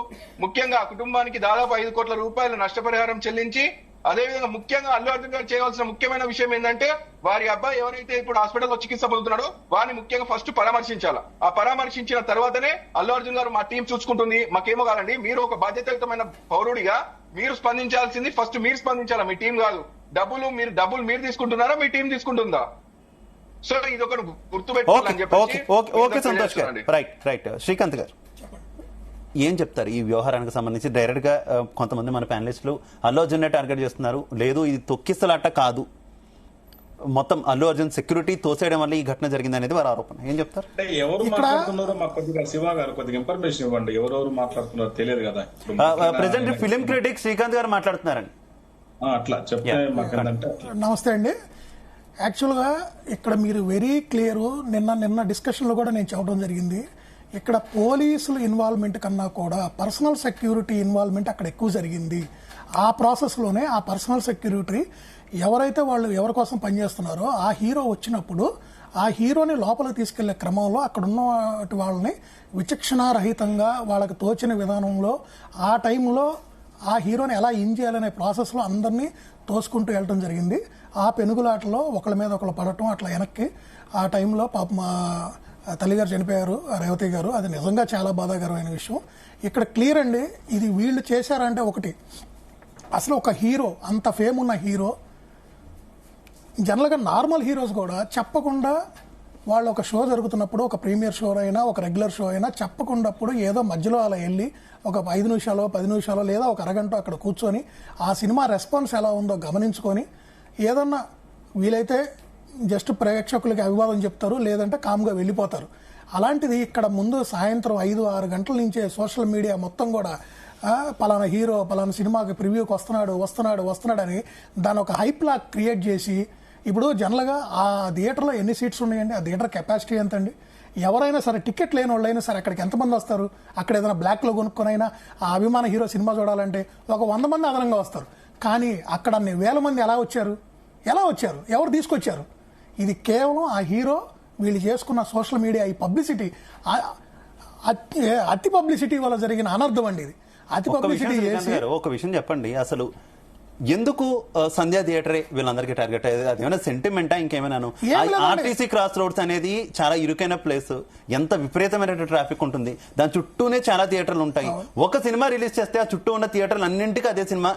ముఖ్యంగా ఆ కుటుంబానికి దాదాపు 5 కోట్ల రూపాయల నష్టపరిహారం చెల్లించి అదేవిధంగా ముఖ్యంగా అల్లు అర్జున్ గారు చేయవలసిన ముఖ్యమైన విషయం ఏంటంటే వారి అబ్బాయి ఎవరైతే ఇప్పుడు హాస్పిటల్లో చికిత్స పొందుతున్నాడో వారిని ముఖ్యంగా ఫస్ట్ పరామర్శించాలా. ఆ పరామర్శించిన తర్వాతనే అల్లు అర్జున్ గారు మా టీం చూసుకుంటుంది, మాకేమో కాదండి, మీరు ఒక బాధ్యతాయుతమైన పౌరుడిగా మీరు స్పందించాల్సింది ఫస్ట్ మీరు స్పందించాలా, మీ టీం కాదు. డబ్బులు మీరు తీసుకుంటున్నారా మీ టీం తీసుకుంటుందా? సో ఇది ఒక గుర్తుపెట్టుకోవాలని చెప్పి. రైట్ శ్రీకాంత్ గారు ఏం చెప్తారు ఈ వ్యవహారానికి సంబంధించి? డైరెక్ట్ గా కొంతమంది మన ప్యానలిస్టులు అల్లు అర్జున్ టార్గెట్ చేస్తున్నారు, లేదు ఇది తొక్కిసలాట కాదు, మొత్తం అల్లు అర్జున్ సెక్యూరిటీ తోసేయడం వల్ల ఈ ఘటన జరిగింది అనేది వారి ఆరోపణ. ఏం చెప్తారు? ఎవరు మాట్లాడుతున్నారో మాకు కొద్దిగా శివ గారు కొద్దిగా ఇన్ఫర్మేషన్ ఇవ్వండి, ఎవరెవరు మాట్లాడుతున్నారో తెలియదు కదా. ప్రెసెంట్ ఫిలిం క్రిటిక్ శ్రీకాంత్ గారు మాట్లాడుతున్నారండి. అట్లా చెప్తే నమస్తే అండి. యాక్చువల్గా ఇక్కడ మీరు వెరీ క్లియర్, నిన్న డిస్కషన్లో కూడా నేను చెప్పడం జరిగింది, ఇక్కడ పోలీసుల ఇన్వాల్వ్మెంట్ కన్నా కూడా పర్సనల్ సెక్యూరిటీ ఇన్వాల్వ్మెంట్ అక్కడ ఎక్కువ జరిగింది. ఆ ప్రాసెస్లోనే ఆ పర్సనల్ సెక్యూరిటీ ఎవరైతే వాళ్ళు ఎవరి కోసం పనిచేస్తున్నారో ఆ హీరో వచ్చినప్పుడు ఆ హీరోని లోపలికి తీసుకెళ్లే క్రమంలో అక్కడ ఉన్న వాళ్ళని విచక్షణారహితంగా వాళ్ళకి తోచిన విధానంలో ఆ టైంలో ఆ హీరోని ఎలా ఇన్ చేయాలనే ప్రాసెస్లో అందరినీ తోసుకుంటూ వెళ్ళడం జరిగింది. ఆ పెనుగులాటలో ఒకళ్ళ మీద ఒకళ్ళు పడటం అట్లా వెనక్కి ఆ టైంలో పాప మా తల్లిగారు చనిపోయారు, రేవతి గారు. అది నిజంగా చాలా బాధాకరమైన విషయం. ఇక్కడ క్లియర్ అండి, ఇది వీళ్ళు చేశారంటే ఒకటి, అసలు ఒక హీరో అంత ఫేమ్ ఉన్న హీరో, జనరల్గా నార్మల్ హీరోస్ కూడా చెప్పకుండా వాళ్ళు ఒక షో జరుగుతున్నప్పుడు, ఒక ప్రీమియర్ షో అయినా ఒక రెగ్యులర్ షో అయినా చెప్పకుండాప్పుడు ఏదో మధ్యలో అలా వెళ్ళి ఒక 5 నిమిషాలు 10 నిమిషాలు లేదా ఒక అరగంట అక్కడ కూర్చొని ఆ సినిమా రెస్పాన్స్ ఎలా ఉందో గమనించుకొని ఏదన్నా వీలైతే జస్ట్ ప్రేక్షకులకి అభివాదం చెప్తారు, లేదంటే కామ్గా వెళ్ళిపోతారు. అలాంటిది ఇక్కడ ముందు సాయంత్రం 5-6 గంటల నుంచే సోషల్ మీడియా మొత్తం కూడా పలానా హీరో పలానా సినిమాకి ప్రివ్యూకి వస్తున్నాడు అని దాని ఒక హైప్ లా క్రియేట్ చేసి, ఇప్పుడు జనరల్గా ఆ థియేటర్లో ఎన్ని సీట్స్ ఉన్నాయండి, ఆ థియేటర్ కెపాసిటీ ఎంత అండి? ఎవరైనా సరే టికెట్ లేని వాళ్ళైనా సరే అక్కడికి ఎంతమంది వస్తారు? అక్కడ ఏదైనా బ్లాక్లో కొనుక్కొనైనా ఆ అభిమాన హీరో సినిమా చూడాలంటే ఒక 100 మంది అదనంగా వస్తారు. కానీ అక్కడ అన్ని వేల మంది ఎలా వచ్చారు? ఎవరు తీసుకొచ్చారు? ఇది కేవలం ఆ హీరో వీళ్ళు చేసుకున్న సోషల్ మీడియా ఈ పబ్లిసిటీ, అతి పబ్లిసిటీ వల్ల జరిగిన అనర్థం అండి ఇది. అతి పబ్లిసిటీ చేసి ఒక విషయం చెప్పండి, అసలు ఎందుకు సంధ్యా థియేటరే వీళ్ళందరికీ టార్గెట్ అయ్యేది? అది ఏమైనా సెంటిమెంటా ఇంకేమైనాను? ఆర్టీసీ క్రాస్ రోడ్స్ అనేది చాలా ఇరుకైన ప్లేస్, ఎంత విపరీతమైన ట్రాఫిక్ ఉంటుంది, దాని చుట్టూనే చాలా థియేటర్లు ఉంటాయి. ఒక సినిమా రిలీజ్ చేస్తే ఆ చుట్టూ ఉన్న థియేటర్లు అన్నింటికి అదే సినిమా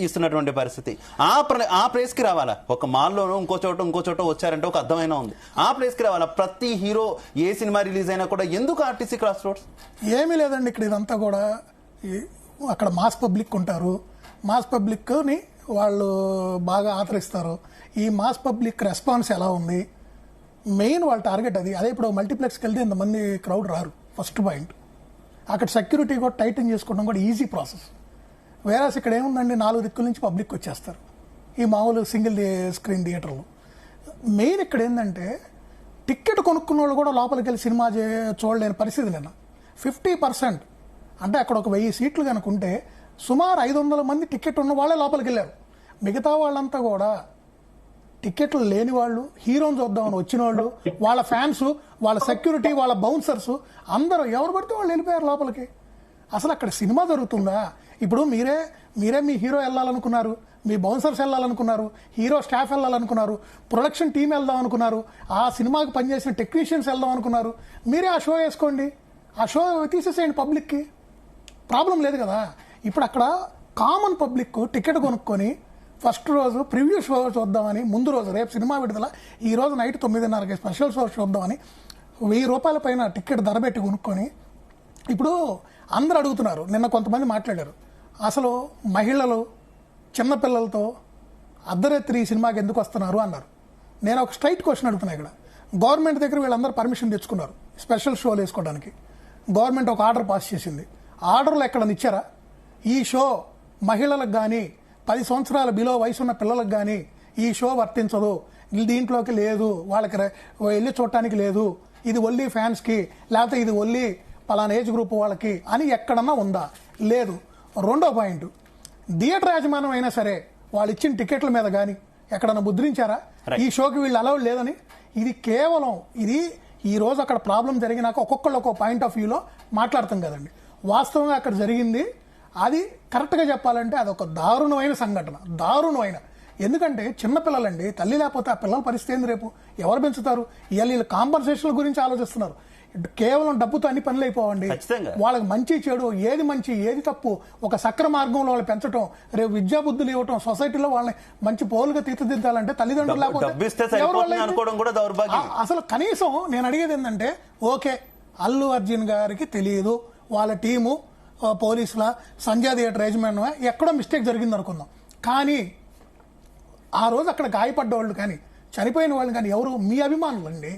ఇస్తున్నటువంటి పరిస్థితి. ఆ ప్లేస్ కి రావాలా? ఒక మాల్లోనూ ఇంకో చోట వచ్చారంటే ఒక అర్థమైన ఉంది. ఆ ప్లేస్ కి రావాలా? ప్రతి హీరో ఏ సినిమా రిలీజ్ అయినా కూడా ఎందుకు ఆర్టీసీ క్రాస్ రోడ్స్? ఏమీ లేదండి, ఇక్కడ ఇదంతా కూడా అక్కడ మాస్ పబ్లిక్ ఉంటారు, మాస్ పబ్లిక్ని వాళ్ళు బాగా ఆదరిస్తారు. ఈ మాస్ పబ్లిక్ రెస్పాన్స్ ఎలా ఉంది? మెయిన్ వాళ్ళ టార్గెట్ అది. అదే ఇప్పుడు మల్టీప్లెక్స్కి వెళ్తే ఇంతమంది క్రౌడ్ రారు, ఫస్ట్ పాయింట్. అక్కడ సెక్యూరిటీ కూడా టైటన్ చేసుకోవడం కూడా ఈజీ ప్రాసెస్. వేరేస్ ఇక్కడ ఏముందండి, 4 దిక్కుల నుంచి పబ్లిక్ వచ్చేస్తారు ఈ మామూలు సింగిల్ స్క్రీన్ థియేటర్లో. మెయిన్ ఇక్కడ ఏంటంటే టికెట్ కొనుక్కున్న వాళ్ళు కూడా లోపలికి వెళ్ళి సినిమా చూడలేని పరిస్థితి. నిన్న 50% అంటే అక్కడ ఒక 1000 సీట్లు కనుకుంటే సుమారు 500 మంది టికెట్ ఉన్న వాళ్ళే లోపలికి వెళ్ళారు. మిగతా వాళ్ళంతా కూడా టికెట్లు లేని వాళ్ళు, హీరోని చూద్దామని వచ్చిన వాళ్ళు, వాళ్ళ ఫ్యాన్స్, వాళ్ళ సెక్యూరిటీ, వాళ్ళ బౌన్సర్స్ అందరూ ఎవరు పడితే వాళ్ళు వెళ్ళిపోయారు లోపలికి. అసలు అక్కడ సినిమా జరుగుతుందా? ఇప్పుడు మీరే మీ హీరో వెళ్ళాలనుకున్నారు, మీ బౌన్సర్స్ వెళ్ళాలనుకున్నారు, హీరో స్టాఫ్ వెళ్ళాలనుకున్నారు, ప్రొడక్షన్ టీం వెళ్దాం అనుకున్నారు, ఆ సినిమాకి పనిచేసిన టెక్నీషియన్స్ వెళ్దాం అనుకున్నారు. మీరే ఆ షో వేసుకోండి, ఆ షో తీసేసేయండి, పబ్లిక్కి ప్రాబ్లం లేదు కదా. ఇప్పుడు అక్కడ కామన్ పబ్లిక్ టికెట్ కొనుక్కొని ఫస్ట్ రోజు ప్రివ్యూ షో చూద్దామని, ముందు రోజు రేపు సినిమా విడుదల, ఈ రోజు నైట్ 9:30కి స్పెషల్ షో చూద్దామని 1000 రూపాయల పైన టికెట్ ధర పెట్టి కొనుక్కొని ఇప్పుడు అందరూ అడుగుతున్నారు. నిన్న కొంతమంది మాట్లాడారు, అసలు మహిళలు చిన్నపిల్లలతో అర్ధరాత్రి సినిమాకి ఎందుకు వస్తున్నారు అన్నారు. నేను ఒక స్ట్రైట్ క్వశ్చన్ అడుగుతున్నా. ఇక్కడ గవర్నమెంట్ దగ్గర వీళ్ళందరూ పర్మిషన్ తెచ్చుకున్నారు స్పెషల్ షోలు వేసుకోవడానికి. గవర్నమెంట్ ఒక ఆర్డర్ పాస్ చేసింది. ఆర్డర్లు ఎక్కడని ఇచ్చారా? ఈ షో మహిళలకు కానీ 10 సంవత్సరాల బిలో వయసు ఉన్న పిల్లలకు కానీ ఈ షో వర్తించదు, దీంట్లోకి లేదు, వాళ్ళకి వెళ్ళి చూడటానికి లేదు, ఇది ఓన్లీ ఫ్యాన్స్కి, లేకపోతే ఇది ఓన్లీ పలానా ఏజ్ గ్రూప్ వాళ్ళకి అని ఎక్కడన్నా ఉందా? లేదు. రెండో పాయింట్, థియేటర్ యాజమాన్యం అయినా సరే వాళ్ళు ఇచ్చిన టికెట్ల మీద కానీ ఎక్కడన్నా ముద్రించారా ఈ షోకి వీళ్ళు అలౌడ్ లేదని? ఇది కేవలం ఈ రోజు అక్కడ ప్రాబ్లం జరిగినాక ఒక్కొక్కళ్ళు ఒక్కో పాయింట్ ఆఫ్ వ్యూలో మాట్లాడతాం కదండి. వాస్తవంగా అక్కడ జరిగింది అది కరెక్ట్గా చెప్పాలంటే అదొక దారుణమైన సంఘటన, దారుణమైన. ఎందుకంటే చిన్నపిల్లలండి, తల్లి లేకపోతే ఆ పిల్లల పరిస్థితి ఏంది? రేపు ఎవరు పెంచుతారు? వీళ్ళు కాంపన్సేషన్ల గురించి ఆలోచిస్తున్నారు. కేవలం డబ్బుతో అన్ని పనులు అయిపోవండి. వాళ్ళకి మంచి చెడు, ఏది మంచి ఏది తప్పు, ఒక సక్ర మార్గంలో వాళ్ళు పెంచడం, రేపు విద్యా బుద్ధులు ఇవ్వటం, సొసైటీలో వాళ్ళని మంచి పౌరులుగా తీర్చిదిద్దాలంటే తల్లిదండ్రులు లేకపోతే అసలు కనీసం నేను అడిగేది ఏంటంటే, ఓకే అల్లు అర్జున్ గారికి తెలియదు, వాళ్ళ టీము పోలీసుల సంధ్యా థియేటర్ యజమాన్యం ఎక్కడో మిస్టేక్ జరిగింది అనుకుందాం. కానీ ఆ రోజు అక్కడ గాయపడ్డ వాళ్ళు కానీ చనిపోయిన వాళ్ళు కానీ ఎవరు? మీ అభిమానులు అండి.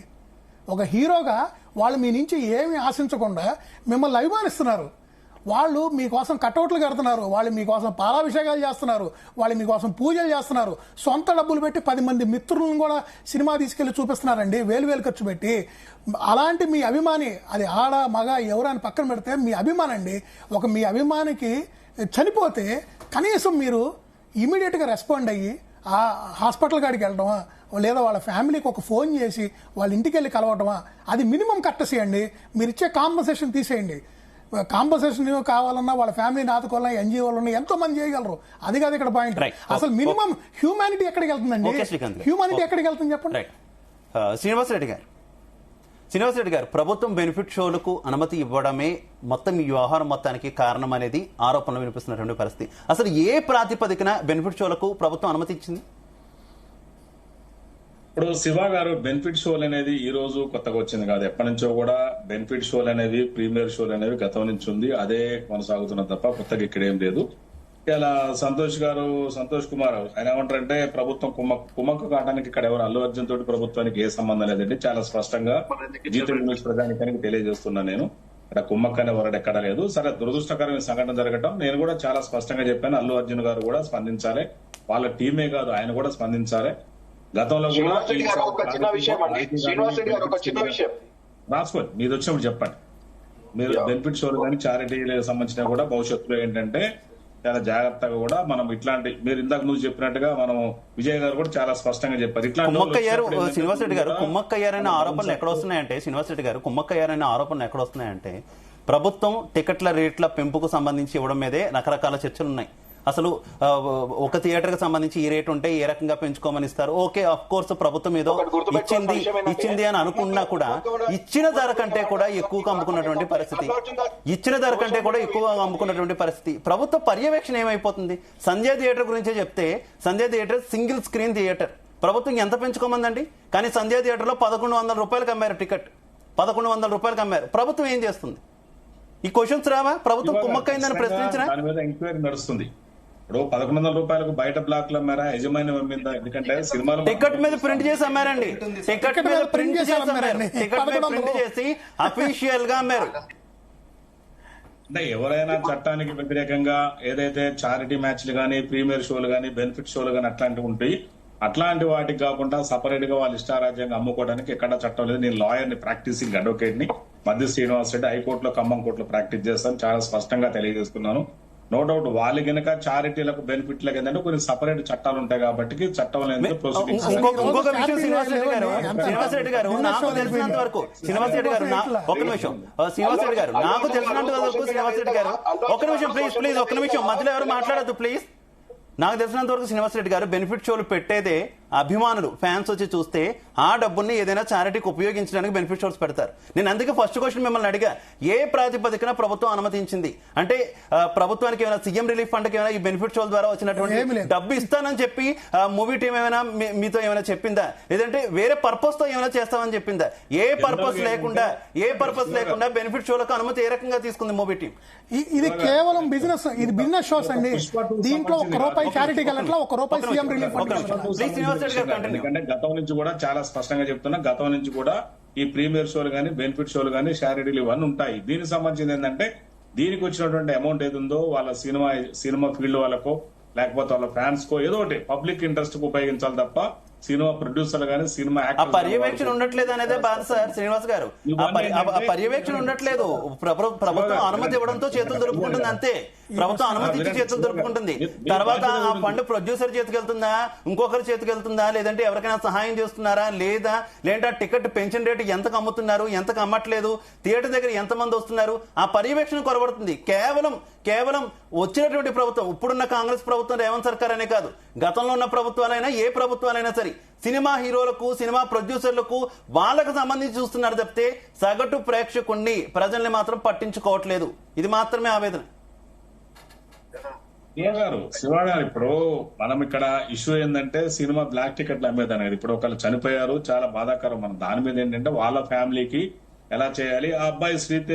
ఒక హీరోగా వాళ్ళు మీ నుంచి ఏమి ఆశించకుండా మిమ్మల్ని అభిమానిస్తున్నారు. వాళ్ళు మీకోసం కటౌట్లు కడుతున్నారు, వాళ్ళు మీకోసం పాలాభిషేకాలు చేస్తున్నారు, వాళ్ళు మీకోసం పూజలు చేస్తున్నారు, సొంత డబ్బులు పెట్టి 10 మంది మిత్రులను కూడా సినిమా తీసుకెళ్లి చూపిస్తున్నారండి, వేలు ఖర్చు పెట్టి. అలాంటి మీ అభిమాని, అది ఆడ మగ ఎవరని పక్కన పెడితే మీ అభిమానండి. మీ అభిమానికి చనిపోతే కనీసం మీరు ఇమీడియట్గా రెస్పాండ్ అయ్యి ఆ హాస్పిటల్ కాడికి వెళ్ళడమా, లేదా వాళ్ళ ఫ్యామిలీకి ఒక ఫోన్ చేసి వాళ్ళ ఇంటికి వెళ్ళి కలవటమా, అది మినిమం కట్టసి అండి. మీరు ఇచ్చే కాంపన్సేషన్ తీసేయండి. కాంపన్సేషన్ కావాలన్నా వాళ్ళ ఫ్యామిలీని ఆదుకోవాలన్నా ఎన్జిఓలు ఎంతో మంది చేయగలరు. అది కాదు ఇక్కడ పాయింట్. అసలు మినిమం హ్యూమానిటీ ఎక్కడికి వెళ్తుందండి? హ్యూమానిటీ ఎక్కడికి వెళ్తుంది చెప్పండి. శ్రీనివాసరెడ్డి గారు, ప్రభుత్వం బెనిఫిట్ షోలకు అనుమతి ఇవ్వడమే మొత్తం ఈ వ్యవహారం మొత్తానికి కారణం అనేది ఆరోపణలు వినిపిస్తున్నటువంటి పరిస్థితి. అసలు ఏ ప్రాతిపదికన బెనిఫిట్ షోలకు ప్రభుత్వం అనుమతి ఇచ్చింది? ఇప్పుడు శివ గారు బెనిఫిట్ షోలు అనేది ఈ రోజు కొత్తగా వచ్చింది కాదు, ఎప్పటి నుంచో కూడా బెనిఫిట్ షోలు అనేవి ప్రీమియర్ షోలు అనేవి గతం నుంచి ఉంది, అదే కొనసాగుతున్న తప్ప కొత్తగా ఇక్కడ ఏం లేదు. ఇలా సంతోష్ కుమార్ ఆయన ఏమంటారంటే ప్రభుత్వం కుమ్మక్కు కావడానికి ఇక్కడ ఎవరు అల్లు అర్జున్ తోటి ప్రభుత్వానికి ఏ సంబంధం లేదండి, చాలా స్పష్టంగా జీతం న్యూస్ ప్రజానికానికి తెలియజేస్తున్నా నేను. ఇక్కడ కుమ్మక్క అనే వరడు ఎక్కడ లేదు. సరే, దురదృష్టకరమైన సంఘటన జరగటం నేను కూడా చాలా స్పష్టంగా చెప్పాను. అల్లు అర్జున్ గారు కూడా స్పందించాలి, వాళ్ళ టీమే కాదు ఆయన కూడా స్పందించాలి. గతంలో కూడా రాసుకోండి, మీది వచ్చినప్పుడు చెప్పండి. మీరు బెనిఫిట్ షోలు కానీ చారిటీలకు సంబంధించిన కూడా భవిష్యత్తులో ఏంటంటే చాలా జాగ్రత్తగా కూడా మనం ఇట్లాంటి మీరు ఇందాక నువ్వు చెప్పినట్టుగా మనం విజయ్ గారు కూడా చాలా స్పష్టంగా చెప్పారు. కుమ్మక్కయ్యారు శ్రీనివాస్ రెడ్డి గారు కుమ్మక్కయ్యారనే ఆరోపణలు ఎక్కడ వస్తున్నాయంటే శ్రీనివాస్ రెడ్డి గారు కుమ్మక్కయ్యారనే ఆరోపణలు ఎక్కడ వస్తున్నాయంటే ప్రభుత్వం టికెట్ల రేట్ల పెంపుకు సంబంధించి ఇవ్వడం మీదే రకరకాల చర్చలు ఉన్నాయి. అసలు ఒక థియేటర్ కి సంబంధించి ఈ రేట్ ఉంటే ఏ రకంగా పెంచుకోమని ఇస్తారు. ఓకే, ఆఫ్ కోర్స్ ప్రభుత్వం ఏదో ఇచ్చింది అని అనుకున్నా కూడా ఇచ్చిన ధర కంటే కూడా ఎక్కువగా అమ్ముకున్నటువంటి పరిస్థితి. ప్రభుత్వ పర్యవేక్షణ ఏమైపోతుంది? సంజయ్ థియేటర్ గురించే చెప్తే Sanjay theatre single screen theatre, ప్రభుత్వం ఎంత పెంచుకోమందండి? కానీ సంజయ్ థియేటర్ లో 1100 రూపాయలకు అమ్మారు టికెట్, 1100 రూపాయలకు అమ్మారు. ప్రభుత్వం ఏం చేస్తుంది? ఈ క్వశ్చన్స్ రావా? ప్రభుత్వం కుమ్మక్కైందని ప్రశ్నించిన దాని మీద ఎంక్వైరీ నడుస్తుంది. ఇప్పుడు 1100 రూపాయలకు బయట బ్లాక్ లో అమ్మారా, యజమాని అమ్మిందా? ఎందుకంటే సినిమాలు టికెట్ మీద ప్రింట్ చేసి అమ్మారండి, టికెట్ మీద ప్రింట్ చేసి అఫీషియల్ గా అమ్మారు. అంటే ఎవరైనా చట్టానికి వ్యతిరేకంగా ఏదైతే చారిటీ మ్యాచ్లు కానీ ప్రీమియర్ షోలు కానీ బెనిఫిట్ షోలు కానీ అట్లాంటివి ఉంటాయి, అట్లాంటి వాటికి కాకుండా సపరేట్ గా వాళ్ళు ఇష్టారాజ్యంగా అమ్ముకోవడానికి ఎక్కడ చట్టం లేదు. నేను లాయర్ ని, ప్రాక్టీసింగ్ అడ్వకేట్ ని, మధ్య శ్రీనివాస్ రెడ్డి హైకోర్టులో ఖమ్మం కోర్టులో ప్రాక్టీస్ చేస్తాను, చాలా స్పష్టంగా తెలియజేస్తున్నాను. నో డౌట్ వాళ్ళు గనక చారిటీలకు బెనిఫిట్లకు ఏంటంటే కొన్ని సపరేట్ చట్టాలు ఉంటాయి కాబట్టి చట్టం ఇంకొక విషయం శ్రీనివాస్ రెడ్డి గారు నాకు తెలిసినంత వరకు శ్రీనివాస్ రెడ్డి గారు ఒక నిమిషం ప్లీజ్ ఒక్క నిమిషం మధ్యలో ఎవరు మాట్లాడద్దు ప్లీజ్. నాకు తెలిసినంత వరకు శ్రీనివాస్ రెడ్డి గారు బెనిఫిట్ షోలు పెట్టేదే అభిమానులు ఫ్యాన్స్ వచ్చి చూస్తే ఆ డబ్బుల్ని ఏదైనా చారిటీకి ఉపయోగించడానికి బెనిఫిట్ షోస్ పెడతారు. నేను అందుకే ఫస్ట్ క్వశ్చన్ మిమ్మల్ని అడిగా, ఏ ప్రాతిపదికన ప్రభుత్వం అనుమతించింది అంటే ప్రభుత్వానికి ఏమైనా సీఎం రిలీఫ్ ఫండ్కి ఏమైనా ఈ బెనిఫిట్ షోల ద్వారా వచ్చినటువంటి డబ్బు ఇస్తానని చెప్పి మూవీ టీం ఏమైనా మీతో ఏమైనా చెప్పిందా, లేదంటే వేరే పర్పస్ తో ఏమైనా చేస్తామని చెప్పిందా? ఏ పర్పస్ లేకుండా బెనిఫిట్ షోలకు అనుమతి ఏ రకంగా తీసుకుంది మూవీ టీం? ఇది కేవలం బిజినెస్ షోస్ అండి. దీంట్లో ₹1 చారిటీ గలట్లా ₹1 సీఎం రిలీఫ్ ఫండ్. ఎందుకంటే గతం నుంచి కూడా చాలా స్పష్టంగా చెప్తున్నా, గతం నుంచి కూడా ఈ ప్రీమియర్ షోలు కానీ బెనిఫిట్ షోలు కానీ చారిటీలు ఇవన్నీ ఉంటాయి. దీనికి సంబంధించింది ఏంటంటే దీనికి వచ్చినటువంటి అమౌంట్ ఏది ఉందో వాళ్ళ సినిమా ఫీల్డ్ వాళ్ళకో లేకపోతే వాళ్ళ ఫ్యాన్స్ కో ఏదో ఒకటి పబ్లిక్ ఇంట్రెస్ట్ కు ఉపయోగించాలి తప్ప సినిమా ప్రొడ్యూసర్ గానీ సినిమా యాక్టర్ పర్యవేక్షణ ఉండట్లేదు అనేదే బాధ సార్ శ్రీనివాస్ గారు. పర్యవేక్షణ ఉండట్లేదు. ప్రభుత్వం అనుమతి ఇవ్వడంతో చేతులు దొరుకుతుంటుంది అంతే. ప్రభుత్వం అనుమతి ఇచ్చి చేతులు దొరుకుతుంటుంది. తర్వాత ఆ ఫండ్ ప్రొడ్యూసర్ చేతికి వెళ్తుందా, ఇంకొకరి చేతికి వెళ్తుందా, లేదంటే ఎవరికైనా సహాయం చేస్తున్నారా లేదా, లేదంటే టికెట్ పెన్షన్ రేటు ఎంతకు అమ్ముతున్నారు, ఎంతకు అమ్మట్లేదు, థియేటర్ దగ్గర ఎంతమంది వస్తున్నారు, ఆ పర్యవేక్షణ కొరబడుతుంది. కేవలం వచ్చినటువంటి ప్రభుత్వం, ఇప్పుడున్న కాంగ్రెస్ ప్రభుత్వం, రేవంత్ సర్కార్ అనే కాదు, గతంలో ఉన్న ప్రభుత్వాలైనా ఏ ప్రభుత్వాలైనా సరే సినిమా హీరోలకు సినిమా ప్రొడ్యూసర్లకు వాళ్ళకు సంబంధించి చూస్తున్నారు తప్పితే సగటు ప్రేక్షకుణ్ణి ప్రజల్ని మాత్రం పట్టించుకోవట్లేదు. ఇది మాత్రమే ఆవేదన. శివ గారు, ఇప్పుడు మనం ఇక్కడ ఇష్యూ ఏంటంటే సినిమా బ్లాక్ టికెట్లు అమ్మేదనేది. ఇప్పుడు ఒకళ్ళు చనిపోయారు, చాలా బాధాకరం. మనం దాని మీద ఏంటంటే వాళ్ళ ఫ్యామిలీకి ఎలా చేయాలి, ఆ అబ్బాయి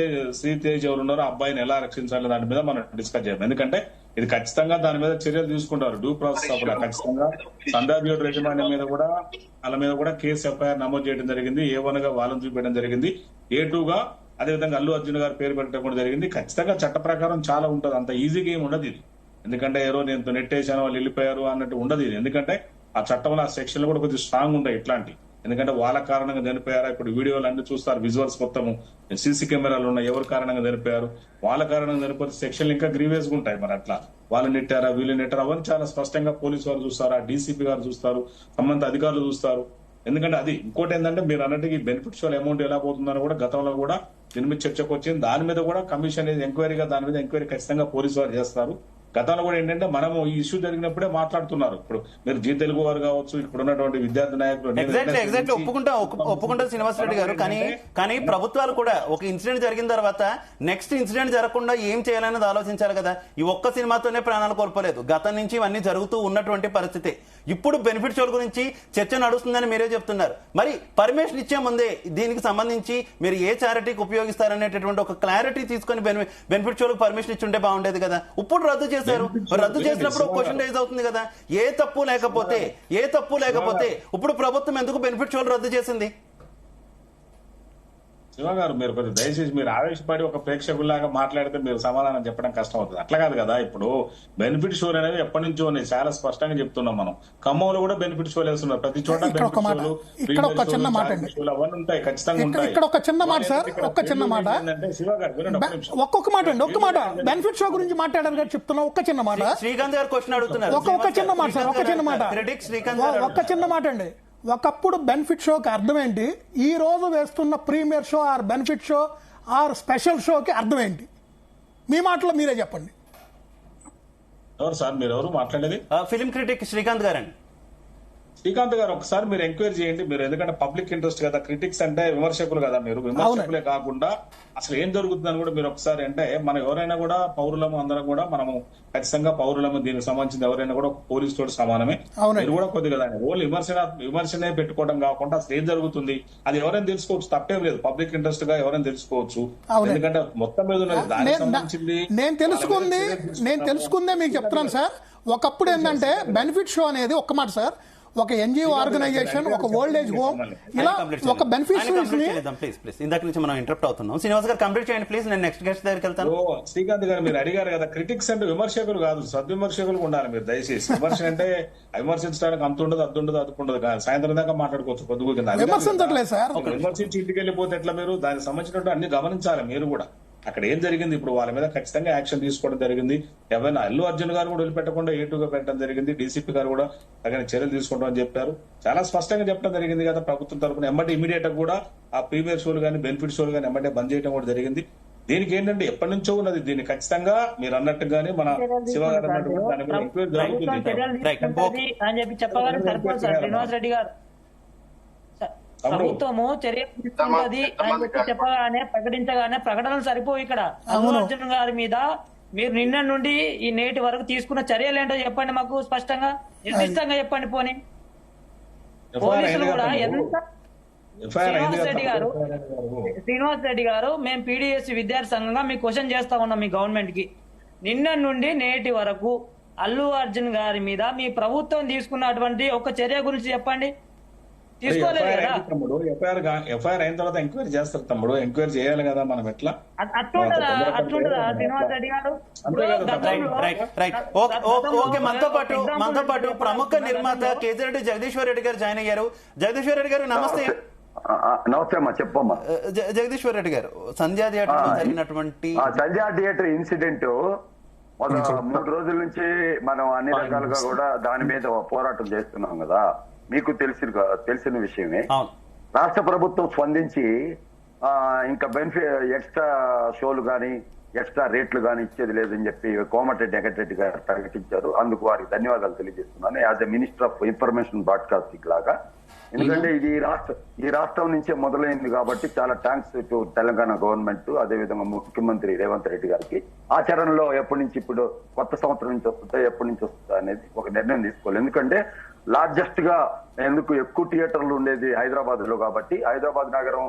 శ్రీతేజ్ ఎవరు ఉన్నారో ఆ అబ్బాయిని ఎలా రక్షించాలి, దాని మీద మనం డిస్కస్ చేయాలి. ఎందుకంటే ఇది ఖచ్చితంగా దాని మీద చర్యలు తీసుకుంటారు. డ్యూ ప్రాసెస్ అప్పుడు ఖచ్చితంగా సంధ్యాబ్యూడ్ యజమాని మీద కూడా వాళ్ళ మీద కూడా కేసు ఎఫ్ఐఆర్ నమోదు చేయడం జరిగింది. A1 గా వాళ్ళని చూపించడం జరిగింది, A2 గా అదేవిధంగా అల్లు అర్జున్ గారి పేరు పెట్టడం కూడా జరిగింది. ఖచ్చితంగా చట్ట ప్రకారం చాలా ఉంటుంది. అంత ఈజీగా ఏమి ఉండదు ఇది. ఎందుకంటే ఏరో నేను నెట్టేశాను వాళ్ళు వెళ్ళిపోయారు అన్నట్టు ఉండదు ఇది. ఎందుకంటే ఆ చట్టంలో ఆ సెక్షన్లు కూడా కొద్దిగా స్ట్రాంగ్ ఉంటాయి ఇట్లాంటి. ఎందుకంటే వాళ్ళ కారణంగా చనిపోయారా, ఇప్పుడు వీడియోలు అన్ని చూస్తారు, విజువల్స్ మొత్తము సీసీ కెమెరాలు ఉన్నాయి, ఎవరి కారణంగా చనిపోయారు, వాళ్ళ కారణంగా చనిపోతే సెక్షన్లు ఇంకా గ్రీవేస్ గా ఉంటాయి. మరి అట్లా వాళ్ళు నెట్టారా వీళ్ళు నెట్టారా అవన్నీ చాలా స్పష్టంగా పోలీసు వారు చూస్తారు, డీసీపీ గారు చూస్తారు, సంబంధిత అధికారులు చూస్తారు. ఎందుకంటే అది ఇంకోటి ఏంటంటే మీరు అన్నట్టుగా బెనిఫిట్ షోల అమౌంట్ ఎలా పోతుందని కూడా గతంలో కూడా దీని మీద చర్చకు వచ్చింది. దాని మీద కూడా కమిషన్ ఎంక్వైరీగా దాని మీద ఎంక్వైరీ ఖచ్చితంగా పోలీసు వారు చేస్తారు. గతంలో కూడా ఏంటంటే మనము ఈ ఇష్యూ జరిగినప్పుడే మాట్లాడుతున్నారు. ఇప్పుడు మీరు జీ తెలుగు వారు కావచ్చు, ఇక్కడ ఉన్నటువంటి విద్యార్థి నాయకులు ఎగ్జాక్ట్లీ ఒప్పుకుంటా శ్రీనివాసరెడ్డి గారు. కానీ ప్రభుత్వాలు కూడా ఒక ఇన్సిడెంట్ జరిగిన తర్వాత నెక్స్ట్ ఇన్సిడెంట్ జరగకుండా ఏం చేయాలనేది ఆలోచించాలి కదా. ఈ ఒక్క సినిమాతోనే ప్రాణాలు కోల్పోలేదు, గతం నుంచి ఇవన్నీ జరుగుతూ ఉన్నటువంటి పరిస్థితి. ఇప్పుడు బెనిఫిట్ షోల గురించి చర్చ నడుస్తుందని మీరే చెప్తున్నారు. మరి పర్మిషన్ ఇచ్చే ముందే దీనికి సంబంధించి మీరు ఏ చారిటీకి ఉపయోగిస్తారనేటటువంటి ఒక క్లారిటీ తీసుకొని బెనిఫిట్ షోలకు పర్మిషన్ ఇచ్చి ఉంటే బాగుండేది కదా. ఇప్పుడు రద్దు చేశారు. రద్దు చేసినప్పుడు క్వశ్చన్ రైజ్ అవుతుంది కదా, ఏ తప్పు లేకపోతే ఇప్పుడు ప్రభుత్వం ఎందుకు బెనిఫిట్ షోలు రద్దు చేసింది? శివ గారు, మీరు కొద్దిగా దయచేసి మీరు ఆవేశపడి ఒక ప్రేక్షకుల్లాగా మాట్లాడితే మీరు సమాధానం చెప్పడం కష్టం అవుతుంది. అట్లా కాదు కదా. ఇప్పుడు బెనిఫిట్ షోలు అనేది ఎప్పటి నుంచో ఉన్నాయి, చాలా స్పష్టంగా చెప్తున్నాం మనం. ఖమ్మంలో కూడా బెనిఫిట్ షోలు వేస్తున్నారు, ప్రతి చోట అవన్నీ ఉంటాయి, ఖచ్చితంగా ఉంటాయి. ఇక్కడ ఒక చిన్న మాట సార్, ఒక్క చిన్న మాట, శివ గారు ఒక్కొక్క మాట అండి, ఒక్క మాట బెనిఫిట్ షో గురించి మాట్లాడారు కదా, చెప్తున్నా ఒక్క చిన్న మాట. శ్రీకాంత్ గారు క్వశ్చన్ అడుగుతున్నారు, ఒక్క చిన్న మాట సార్, ఒక్క చిన్న మాట, ఒక్క చిన్న మాట అండి. ఒకప్పుడు బెనిఫిట్ షోకి అర్థం ఏంటి, ఈ రోజు వేస్తున్న premiere show or benefit show or special షోకి అర్థం ఏంటి? మీ మాటలో మీరే చెప్పండి. ఎవరు సార్ మీరు ఎవరు మాట్లాడేది? ఫిలిం క్రిటిక్ శ్రీకాంత్ గారండి. శ్రీకాంత్ గారు ఒకసారి మీరు ఎంక్వైరీ చేయండి. మీరు ఎందుకంటే పబ్లిక్ ఇంట్రెస్ట్ కదా, క్రిటిక్స్ అంటే విమర్శకులు కదా, మీరు విమర్శకులే కాకుండా అసలు ఏం జరుగుతుందని కూడా మీరు ఒకసారి అంటే మనం ఎవరైనా కూడా పౌరులము అందరం కూడా మనము ఖచ్చితంగా పౌరులము, దీనికి సంబంధించిన ఎవరైనా కూడా పోలీసు తోటి సమానమే. మీరు కూడా కొద్దిగా ఓన్లీ విమర్శనే పెట్టుకోవడం కాకుండా అసలు ఏం జరుగుతుంది అది ఎవరైనా తెలుసుకోవచ్చు, తప్పేం లేదు. పబ్లిక్ ఇంట్రెస్ట్ గా ఎవరైనా తెలుసుకోవచ్చు, ఎందుకంటే మొత్తం మీద ఉన్నది దానికి సంబంధించింది. నేను తెలుసుకుందే మీకు చెప్తున్నాను సార్. ఒకప్పుడు ఏంటంటే బెనిఫిట్ షో అనేది ఒక్క మాట సార్, ఒక ఎన్జిఓ ఆర్గనైజేషన్, ఒక ఓల్డ్ ఏజ్ హోమ్, ఇలా ఒక బెనిఫిషరీస్ ని. ప్లీజ్ ఇందాక నుంచి మనం ఇంటరప్ట్ అవుతున్నాం. శ్రీనివాస్ గారు కంప్లీట్ చేయండి ప్లీజ్, నేను నెక్స్ట్ గెస్ట్ దగ్గరికి వెళ్తాను. శ్రీకాంత్ గారు మీరు అడిగారు కదా, క్రిటిక్స్ అంటే విమర్శకులు కాదు, సద్విమర్శకులు ఉండాలి మీరు దయచేసి. విమర్శ అంటే విమర్శించడానికి అంత ఉండదు, అదుండదు కాదు, సాయంత్రం దాకా మాట్లాడుకోవచ్చు పొద్దుగా. విమర్శించి ఇంటికి వెళ్ళిపోతే ఎట్లా? మీరు దానికి సంబంధించినట్టు అన్ని గమనించాలి మీరు కూడా. అక్కడ ఏం జరిగింది, ఇప్పుడు వాళ్ళ మీద ఖచ్చితంగా యాక్షన్ తీసుకోవడం జరిగింది. ఎవరైనా అల్లు అర్జున్ గారు కూడా వదిలిపెట్టకుండా ఏటుగా పెట్టడం జరిగింది. డీసీపీ గారు కూడా తగిన చర్యలు తీసుకుంటామని చెప్పారు, చాలా స్పష్టంగా చెప్పడం జరిగింది కదా. ప్రభుత్వం తరఫున ఎమ్మటే ఇమీడియట్ కూడా ఆ ప్రీమియర్ షోలు కానీ బెనిఫిట్ షోలు కానీ ఎమ్మటే బంద్ చేయడం కూడా జరిగింది. దీనికి ఏంటంటే ఎప్పటి నుంచో ఉన్నది, దీన్ని ఖచ్చితంగా మీరు అన్నట్టుగానే మన శివ గారు అన్నట్టుగా దాని మీద ఎంక్వైరీ జరుగుతుంది. ప్రభుత్వము చర్య తీసుకుంటది అని చెప్పి చెప్పగానే ప్రకటించగానే ప్రకటనలు సరిపోయి ఇక్కడ అల్లు అర్జున్ గారి మీద మీరు నిన్న నుండి ఈ నేటి వరకు తీసుకున్న చర్యలు ఏంటో చెప్పండి మాకు, స్పష్టంగా నిర్దిష్టంగా చెప్పండి. పోనీ పోలీసులు కూడా ఎంత శ్రీనివాస్ రెడ్డి గారు మేము పీడీఎస్సీ విద్యార్థి సంఘంగా మీకు క్వశ్చన్ చేస్తా ఉన్నాం మీ గవర్నమెంట్ కి, నిన్న నుండి నేటి వరకు అల్లు అర్జున్ గారి మీద మీ ప్రభుత్వం తీసుకున్నటువంటి ఒక చర్య గురించి చెప్పండి. తమ్ముడు ఎఫ్ఐఆర్ అయిన తర్వాత ఎంక్వైరీ చేస్తారు తమ్ముడు, ఎంక్వైరీ చేయాలి కదా మనం. ఎట్లా మనతో పాటు ప్రముఖ నిర్మాత కేతిరెడ్డి జగదీశ్వర్ రెడ్డి గారు జాయిన్ అయ్యారు. జగదీశ్వర్ రెడ్డి గారు నమస్తే. నమస్తే అమ్మా, చెప్పమ్మా. జగదీశ్వర్ రెడ్డి గారు, సంధ్యా థియేటర్ జరిగినటువంటి సంధ్యా థియేటర్ ఇన్సిడెంట్ 3 రోజుల నుంచి మనం అన్ని రకాలుగా కూడా దాని మీద పోరాటం చేస్తున్నాం కదా, మీకు తెలిసిన విషయమే. రాష్ట్ర ప్రభుత్వం స్పందించి ఇంకా ఎక్స్ట్రా షోలు గాని ఎక్స్ట్రా రేట్లు గాని ఇచ్చేది లేదని చెప్పి కోమటిరెడ్డి వెంకటరెడ్డి గారు ప్రకటించారు. అందుకు వారికి ధన్యవాదాలు తెలియజేస్తున్నాను as a minister of information broadcasting లాగా. ఎందుకంటే ఇది ఈ రాష్ట్రం నుంచే మొదలైంది కాబట్టి చాలా థ్యాంక్స్ టు తెలంగాణ గవర్నమెంట్, అదేవిధంగా ముఖ్యమంత్రి రేవంత్ రెడ్డి గారికి. ఆచరణలో ఎప్పటి నుంచి, ఇప్పుడు కొత్త సంవత్సరం నుంచి వస్తుందా ఎప్పటి నుంచి వస్తుందా అనేది ఒక నిర్ణయం తీసుకోవాలి. ఎందుకంటే లార్జెస్ట్ గా ఎక్కువ థియేటర్లు ఉండేది హైదరాబాద్ లో కాబట్టి, హైదరాబాద్ నగరం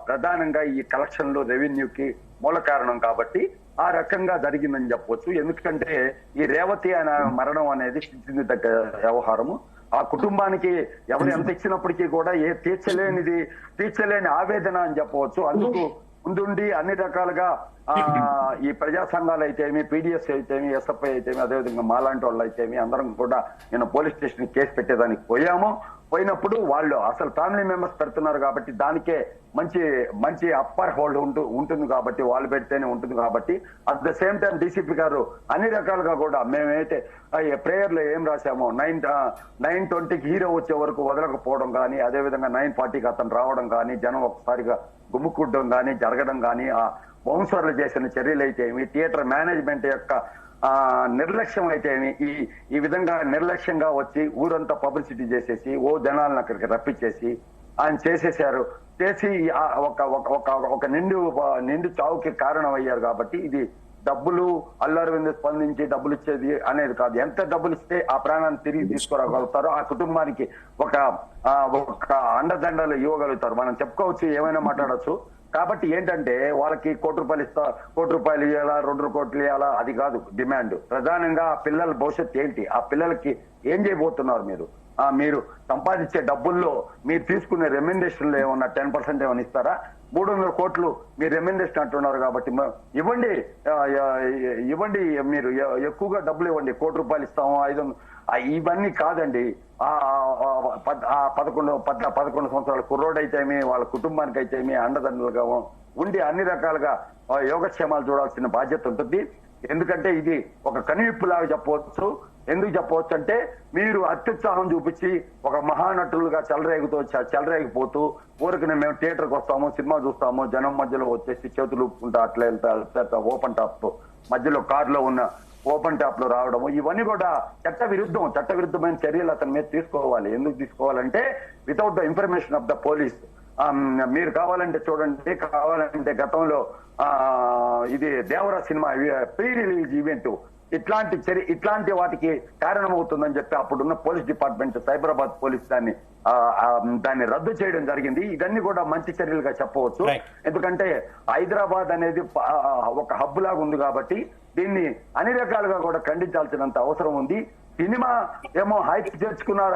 ప్రధానంగా ఈ కలెక్షన్ లో రెవెన్యూకి మూల కారణం కాబట్టి ఆ రకంగా జరిగిందని చెప్పొచ్చు. ఎందుకంటే ఈ రేవతి అనే మరణం అనేది దగ్గర వ్యవహారము. ఆ కుటుంబానికి ఎవరు ఎంత ఇచ్చినప్పటికీ కూడా తీర్చలేని ఆవేదన అని చెప్పవచ్చు. అందుకు ముందుండి అన్ని రకాలుగా ఈ ప్రజా సంఘాలు అయితేమి, పీడిఎస్ అయితేమి, ఎస్ఎఫ్ఐ అయితేమి, అదేవిధంగా మాలాంటి వాళ్ళు అయితేమి అందరం కూడా నేను పోలీస్ స్టేషన్ కేసు పెట్టేదానికి పోయినప్పుడు వాళ్ళు అసలు ఫ్యామిలీ మెంబర్స్ పెడుతున్నారు కాబట్టి దానికే మంచి అప్పర్ హోల్డ్ ఉంటుంది కాబట్టి వాళ్ళు పెడితేనే ఉంటుంది కాబట్టి. At the same time DCP గారు అన్ని రకాలుగా కూడా మేమైతే ప్రేయర్ లో ఏం రాశామో 9:20కి హీరో వచ్చే వరకు వదలకపోవడం కానీ, అదేవిధంగా 9:40కి అతను రావడం కానీ, జనం ఒకసారిగా గుమ్ముకుడ్డం కానీ జరగడం కానీ, బౌన్సర్లు చేసిన చర్యలు అయితే ఏమి, థియేటర్ మేనేజ్మెంట్ యొక్క నిర్లక్ష్యం అయితే ఏమి, ఈ విధంగా నిర్లక్ష్యంగా వచ్చి ఊరంతా పబ్లిసిటీ చేసేసి జనాలను అక్కడికి రప్పించేసి ఆయన చేసేశారు. చేసి ఒక నిండు చావుకి కారణం అయ్యారు. కాబట్టి ఇది డబ్బులు అల్లరవింద స్పందించి డబ్బులు ఇచ్చేది అనేది కాదు. ఎంత డబ్బులు ఇస్తే ఆ ప్రాణాన్ని తిరిగి తీసుకురాగలుగుతారో, ఆ కుటుంబానికి ఒక అండదండలు ఇవ్వగలుగుతారు. మనం చెప్పుకోవచ్చు, ఏమైనా మాట్లాడచ్చు. కాబట్టి ఏంటంటే వాళ్ళకి ₹1 కోటి ఇవ్వాలా, 2 కోట్లు ఇవ్వాలా, అది కాదు డిమాండ్. ప్రధానంగా ఆ పిల్లల భవిష్యత్తు ఏంటి, ఆ పిల్లలకి ఏం చేయబోతున్నారు మీరు సంపాదించే డబ్బుల్లో మీరు తీసుకునే రెమ్యునరేషన్లో ఏమన్నా 10% ఏమైనా ఇస్తారా? 300 కోట్లు మీరు రెమ్యునరేషన్ అంటున్నారు కాబట్టి ఇవ్వండి, మీరు ఎక్కువగా డబ్బులు ఇవ్వండి. ₹1 ఇస్తాము, 500, ఇవన్నీ కాదండి. 11 సంవత్సరాల కుర్రోడు అయితేమి, వాళ్ళ కుటుంబానికి అయితేమి అండదండలుగా ఉండి అన్ని రకాలుగా యోగక్షేమాలు చూడాల్సిన బాధ్యత ఉంటుంది. ఎందుకంటే ఇది ఒక కనువిప్పులాగా చెప్పవచ్చు. ఎందుకు చెప్పవచ్చు అంటే, మీరు అత్యుత్సాహం చూపించి ఒక మహానటులుగా చెలరేగిపోతూ ఊరికి మేము థియేటర్కి వస్తాము, సినిమా చూస్తాము, జనం మధ్యలో వచ్చేసి చేతులు ఊపుకుంటా అట్లా వెళ్తా ఓపెన్ టాప్ మధ్యలో కారులో ఉన్న ఓపెన్ టాప్ లో రావడము, ఇవన్నీ కూడా చట్టవిరుద్ధమైన చర్యలు అతని మీద తీసుకోవాలి. ఎందుకు తీసుకోవాలంటే, without the information of the police. మీరు కావాలంటే చూడండి, కావాలంటే గతంలో ఇది Devara cinema pre release event ఇట్లాంటి వాటికి కారణమవుతుందని చెప్పి అప్పుడున్న పోలీస్ డిపార్ట్మెంట్, సైబరాబాద్ పోలీస్ దాన్ని రద్దు చేయడం జరిగింది. ఇవన్నీ కూడా మంచి చర్యలుగా చెప్పవచ్చు. ఎందుకంటే హైదరాబాద్ అనేది ఒక హబ్ లాగా ఉంది కాబట్టి దీన్ని అన్ని రకాలుగా కూడా ఖండించాల్సినంత అవసరం ఉంది. సినిమా ఏమో హైప్ తెచ్చుకున్నారు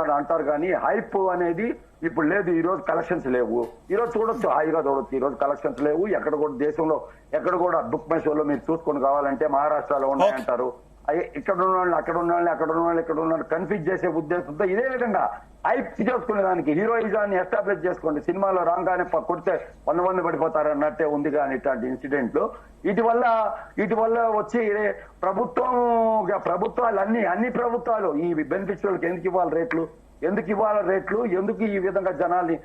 అని అంటారు, కానీ హైప్ అనేది ఇప్పుడు లేదు. ఈ రోజు కలెక్షన్స్ లేవు. ఈ రోజు చూడొచ్చు, హాయిగా చూడొచ్చు. ఈ రోజు కలెక్షన్స్ లేవు. ఎక్కడ కూడా దేశంలో ఎక్కడ కూడా బుక్ మై షోలో మీరు చూసుకొని కావాలంటే మహారాష్ట్రలో ఉన్నాయంటారు. ఇక్కడ ఉన్న వాళ్ళని అక్కడ ఉన్న వాళ్ళని అక్కడ ఉన్న వాళ్ళు ఇక్కడ ఉన్న కన్ఫ్యూజ్ చేసే ఉద్దేశంతో ఇదే విధంగా హైప్ చేసుకునే దానికి హీరోయిజాన్ని ఎస్టాబ్లిష్ చేసుకోండి. సినిమాలో రాగానే కొడితే 100 మంది పడిపోతారు అన్నట్టే ఉంది. కానీ ఇట్లాంటి ఇన్సిడెంట్లు వీటి వల్ల వచ్చి ప్రభుత్వాలు అన్ని ప్రభుత్వాలు ఈ బెనిఫిషియర్లకు ఎందుకు ఇవ్వాలి రేట్లు, ఎందుకు ఈ విధంగా జనాల్ని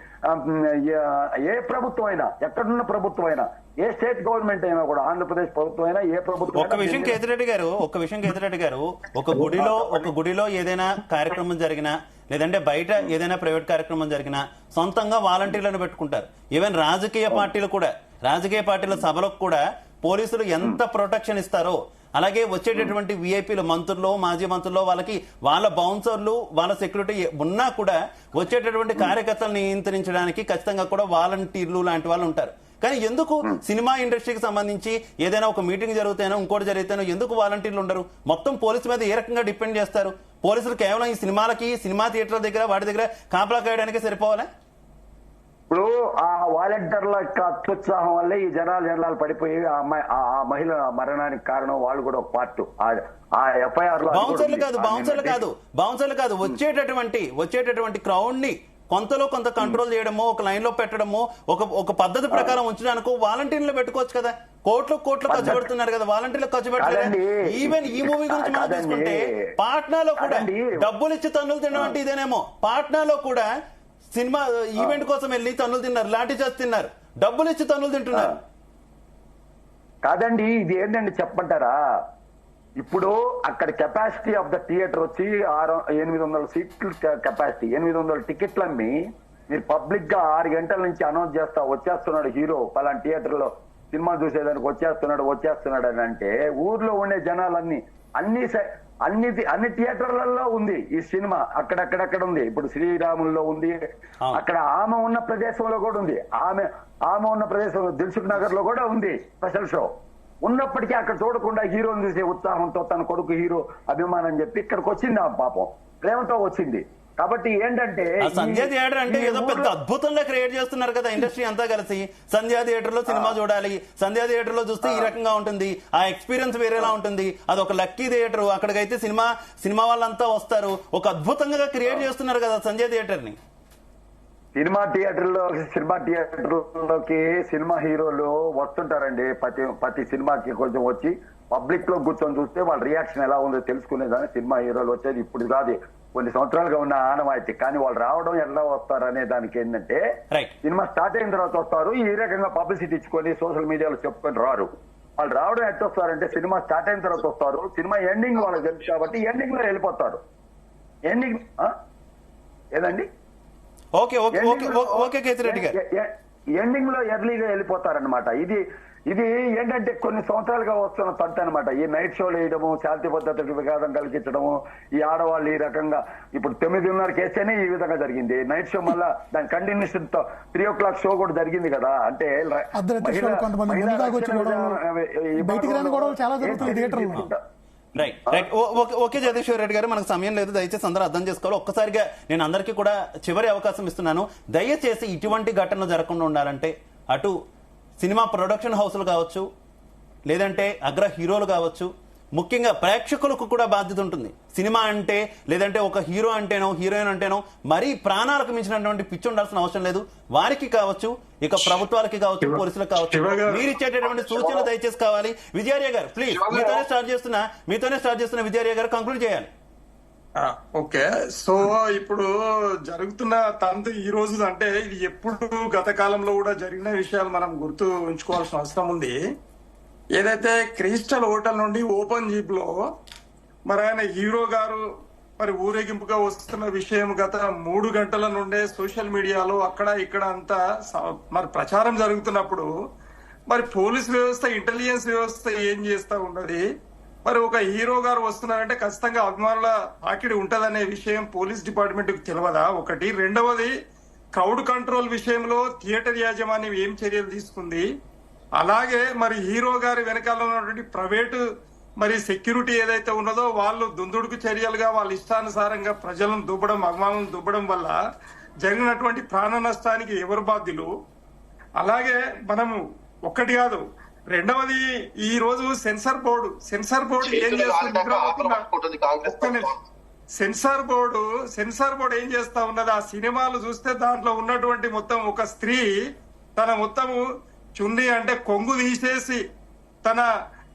ఏ ప్రభుత్వం అయినా, ఎక్కడున్న ప్రభుత్వం అయినా, ఏ స్టేట్ గవర్నమెంట్ అయినా కూడా, ఆంధ్రప్రదేశ్ ప్రభుత్వం అయినా, ఏ ప్రభుత్వం. ఒక విషయం కేతిరెడ్డి గారు, ఒక గుడిలో ఏదైనా కార్యక్రమం జరిగినా, లేదంటే బయట ఏదైనా ప్రైవేట్ కార్యక్రమం జరిగినా సొంతంగా వాలంటీర్లను పెట్టుకుంటారు. ఈవెన్ రాజకీయ పార్టీల సభలకు కూడా పోలీసులు ఎంత ప్రొటెక్షన్ ఇస్తారో, అలాగే వచ్చేటటువంటి విఐపీలు, మంత్రులు, మాజీ మంత్రులు, వాళ్ళ బౌన్సర్లు, వాళ్ళ సెక్యూరిటీ ఉన్నా కూడా వచ్చేటటువంటి కార్యకర్తలను నియంత్రించడానికి ఖచ్చితంగా కూడా వాలంటీర్లు లాంటి వాళ్ళు ఉంటారు. కానీ ఎందుకు సినిమా ఇండస్ట్రీకి సంబంధించి ఏదైనా ఒక మీటింగ్ జరిగితేనో ఇంకోటి జరిగితేనో ఎందుకు వాలంటీర్లు ఉండరు? మొత్తం పోలీసు మీద ఏ రకంగా డిపెండ్ చేస్తారు? పోలీసులు కేవలం ఈ సినిమా థియేటర్ల దగ్గర వాటి దగ్గర కాపలా కాయడానికి సరిపోవాలా? ఇప్పుడు ఆ వాలంటీర్ల యొక్క అత్యుత్సాహం వల్లే ఈ జనాలు పడిపోయి ఆ మహిళ మరణానికి కారణం వాళ్ళు కూడా ఒక పార్ట్. ఆ ఎఫ్ఐఆర్ లో బౌన్సర్లు కాదు వచ్చేటటువంటి క్రౌడ్ ని కొంత కంట్రోల్ చేయడమో, ఒక లైన్ లో పెట్టడమో, ఒక పద్ధతి ప్రకారం ఉంచడానికి వాలంటీర్లు పెట్టుకోవచ్చు కదా. కోట్లు ఖర్చు పెడుతున్నారు కదా, వాలంటీర్లు ఖర్చు పెట్టలేదు. ఈవెన్ ఈ మూవీ గురించి మనం తీసుకుంటే పాట్నాలో కూడా డబ్బులు ఇచ్చి తన్నులు తినడం అంటే ఇదేనేమో. పాట్నాలో కూడా సినిమా ఈవెంట్ కోసం వెళ్ళి తన్నులు తిన్నారు, లాఠీ చార్జ్ తిన్నారు, డబ్బులు ఇచ్చి తన్నులు తింటున్నారు. కాదండి, ఇది ఏంటండి చెప్పంటారా? ఇప్పుడు అక్కడ కెపాసిటీ ఆఫ్ ద థియేటర్ వచ్చి 800 సీట్లు కెపాసిటీ, 800 టికెట్లు అమ్మి మీరు పబ్లిక్ గా 6 గంటల నుంచి అనౌన్స్ వచ్చేస్తున్నాడు హీరో పలానా థియేటర్ లో సినిమా చూసేదానికి వచ్చేస్తున్నాడు అని అంటే, ఊర్లో ఉండే జనాలన్నీ అన్ని థియేటర్లలో ఉంది ఈ సినిమా. అక్కడక్కడ ఉంది. ఇప్పుడు శ్రీరాముల్లో ఉంది, అక్కడ ఆమె ఉన్న ప్రదేశంలో కూడా ఉంది, ఆమె ఉన్న ప్రదేశంలో దిల్సుఖ్ నగర్ లో కూడా ఉంది స్పెషల్ షో. ఉన్నప్పటికీ అక్కడ చూడకుండా హీరోని చూసే ఉత్సాహంతో తన కొడుకు హీరో అభిమానం చెప్పి ఇక్కడికి వచ్చింది. ఆ పాపం ప్రేమతో వచ్చింది. కాబట్టి ఏంటంటే సంధ్యా థియేటర్ అంటే ఏదో పెద్ద అద్భుతంగా క్రియేట్ చేస్తున్నారు కదా ఇండస్ట్రీ అంతా కలిసి. సంధ్యా థియేటర్ లో సినిమా చూడాలి, సంధ్యా థియేటర్ లో చూస్తే ఈ రకంగా ఉంటుంది, ఆ ఎక్స్పీరియన్స్ వేరేలా ఉంటుంది, అది ఒక లక్కీ థియేటర్, అక్కడికైతే సినిమా వాళ్ళంతా వస్తారు, ఒక అద్భుతంగా క్రియేట్ చేస్తున్నారు కదా సంధ్యా థియేటర్ ని. సినిమా థియేటర్లోకి సినిమా హీరోలు వస్తుంటారండి. ప్రతి సినిమాకి కొంచెం వచ్చి పబ్లిక్ లో కూర్చొని చూస్తే వాళ్ళ రియాక్షన్ ఎలా ఉందో తెలుసుకునేదాన్ని సినిమా హీరోలు వచ్చేది. ఇప్పుడు కాదు, కొన్ని సంవత్సరాలుగా ఉన్న ఆనవాయితీ. కానీ వాళ్ళు రావడం ఎలా వస్తారు అనే దానికి ఏంటంటే రైట్. సినిమా స్టార్ట్ అయిన తర్వాత వస్తారు, ఈ రకంగా పబ్లిసిటీ ఇచ్చుకొని సోషల్ మీడియాలో చెప్పుకొని రారు. వాళ్ళు రావడం ఎట్లా వస్తారంటే సినిమా స్టార్ట్ అయిన తర్వాత వస్తారు, సినిమా ఎండింగ్ వాళ్ళకి తెలుసు కాబట్టి ఎండింగ్ లో వెళ్ళిపోతారు. ఎండింగ్ ఏదండి okay okay okay okay Kethireddy గారు, ఎండింగ్ లో ఎర్లీగా వెళ్ళిపోతారనమాట. ఇది ఏంటంటే కొన్ని సంవత్సరాలుగా వస్తున్న తంట అనమాట. ఈ నైట్ షోలు వేయడము, శాంతి భద్రతకు విఘాతం కలిగించడము, ఈ ఆడవాళ్ళు ఈ రకంగా ఇప్పుడు 9:30 కేసేనే ఈ విధంగా జరిగింది. నైట్ షో మళ్ళా దాని కంటిన్యూషన్ తో 3 o'clock షో కూడా జరిగింది కదా. అంటే right right okay Jagadishwar Reddy గారు, మనకు సమయం లేదు, దయచేసి అందరూ అర్థం చేసుకోవాలి. ఒక్కసారిగా నేను అందరికీ కూడా చివరి అవకాశం ఇస్తున్నాను. దయచేసి ఇటువంటి ఘటనలు జరగకుండా ఉండాలంటే అటు సినిమా ప్రొడక్షన్ హౌస్లు కావచ్చు, లేదంటే అగ్ర హీరోలు కావచ్చు, ముఖ్యంగా ప్రేక్షకులకు కూడా బాధ్యత ఉంటుంది. సినిమా అంటే లేదంటే ఒక హీరో అంటేనో హీరోయిన్ అంటేనో మరీ ప్రాణాలకు మించినటువంటి పిచ్చి ఉండాల్సిన అవసరం లేదు. వారికి కావచ్చు, ఇక ప్రభుత్వాలకి కావచ్చు, పోలీసులకు కావచ్చు, మీరు ఇచ్చేటటువంటి సూచనలు దయచేసి కావాలి. విజయార్య గారు ప్లీజ్, మీతోనే స్టార్ట్ చేస్తున్న విజయార్య గారు కంక్లూడ్ చేయాలి. ఓకే, సో ఇప్పుడు జరుగుతున్న తంతు ఈ రోజు అంటే ఇది ఎప్పుడు గత కాలంలో కూడా జరిగిన విషయాలు మనం గుర్తు ఉంచుకోవాల్సిన అవసరం ఉంది. ఏదైతే క్రిస్టల్ హోటల్ నుండి ఓపెన్ జీప్ లో మరి ఆయన హీరో గారు మరి ఊరేగింపుగా వస్తున్న విషయం గత 3 గంటల నుండే సోషల్ మీడియాలో అక్కడ ఇక్కడ అంతా మరి ప్రచారం జరుగుతున్నప్పుడు మరి పోలీస్ వ్యవస్థ, ఇంటెలిజెన్స్ వ్యవస్థ ఏం చేస్తా ఉన్నది, మరి ఒక హీరో గారు వస్తున్నారంటే ఖచ్చితంగా అభిమానుల ఆకిడి ఉంటదనే విషయం పోలీస్ డిపార్ట్మెంట్ కు తెలియదా? ఒకటి. రెండవది, క్రౌడ్ కంట్రోల్ విషయంలో థియేటర్ యాజమాన్యం ఏం చర్యలు తీసుకుంది? అలాగే మరి హీరో గారి వెనకాల ఉన్నటువంటి ప్రైవేటు మరి సెక్యూరిటీ ఏదైతే ఉన్నదో వాళ్ళు దుందుడుకు చర్యలుగా వాళ్ళ ఇష్టానుసారంగా ప్రజలను దుబ్బడం, అభిమానులను దుబ్బడం వల్ల జరిగినటువంటి ప్రాణ నష్టానికి ఎవరు బాధ్యులు? అలాగే మనము ఒక్కటి కాదు, రెండవది ఈ రోజు సెన్సార్ బోర్డు ఏం చేస్తుంది? సెన్సార్ బోర్డు ఏం చేస్తా ఉన్నది? ఆ సినిమాలు చూస్తే దాంట్లో ఉన్నటువంటి మొత్తం ఒక స్త్రీ తన మొత్తము చుండి అంటే కొంగు తీసేసి తన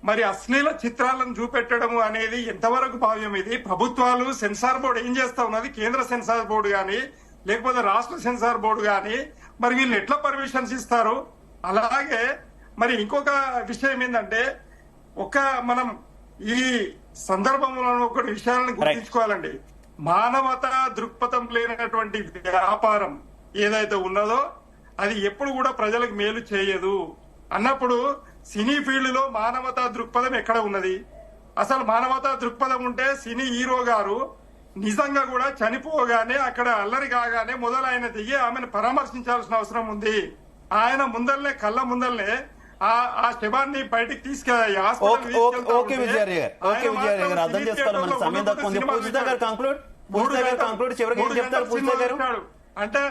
మరి అశ్లీల చిత్రాలను చూపెట్టడము అనేది ఎంతవరకు భావ్యం? ఇది ప్రభుత్వాలు, సెన్సార్ బోర్డు ఏం చేస్తా ఉన్నది? కేంద్ర సెన్సార్ బోర్డు గాని లేకపోతే రాష్ట్ర సెన్సార్ బోర్డు గాని మరి వీళ్ళు ఎట్లా పర్మిషన్స్ ఇస్తారు? అలాగే మరి ఇంకొక విషయం ఏంటంటే మనం ఈ సందర్భంలో ఒకటి విషయాలను గుర్తించుకోవాలండి. మానవతా దృక్పథం లేనటువంటి వ్యాపారం ఏదైతే ఉన్నదో అది ఎప్పుడు కూడా ప్రజలకు మేలు చేయదు అన్నప్పుడు సినీ ఫీల్డ్ లో మానవతా దృక్పథం ఎక్కడ ఉన్నది? అసలు మానవతా దృక్పథం ఉంటే సినీ హీరో గారు నిజంగా కూడా చనిపోగానే అక్కడ అల్లరి కాగానే మొదలైన దిగి ఆమెను పరామర్శించాల్సిన అవసరం ఉంది. ఆయన ముందల్నే కళ్ళ ముందల్నే ఆ శవాన్ని బయటికి తీసుకెళ్ళి ఓకే విజయార్య గారు అర్థం చేసుకోవాలి, మనకు సమయం తక్కువ ఉంది. పూజిత గారు కంక్లూడ్ చివరికి ఏం చెప్తారు పూజిత గారు? అంటే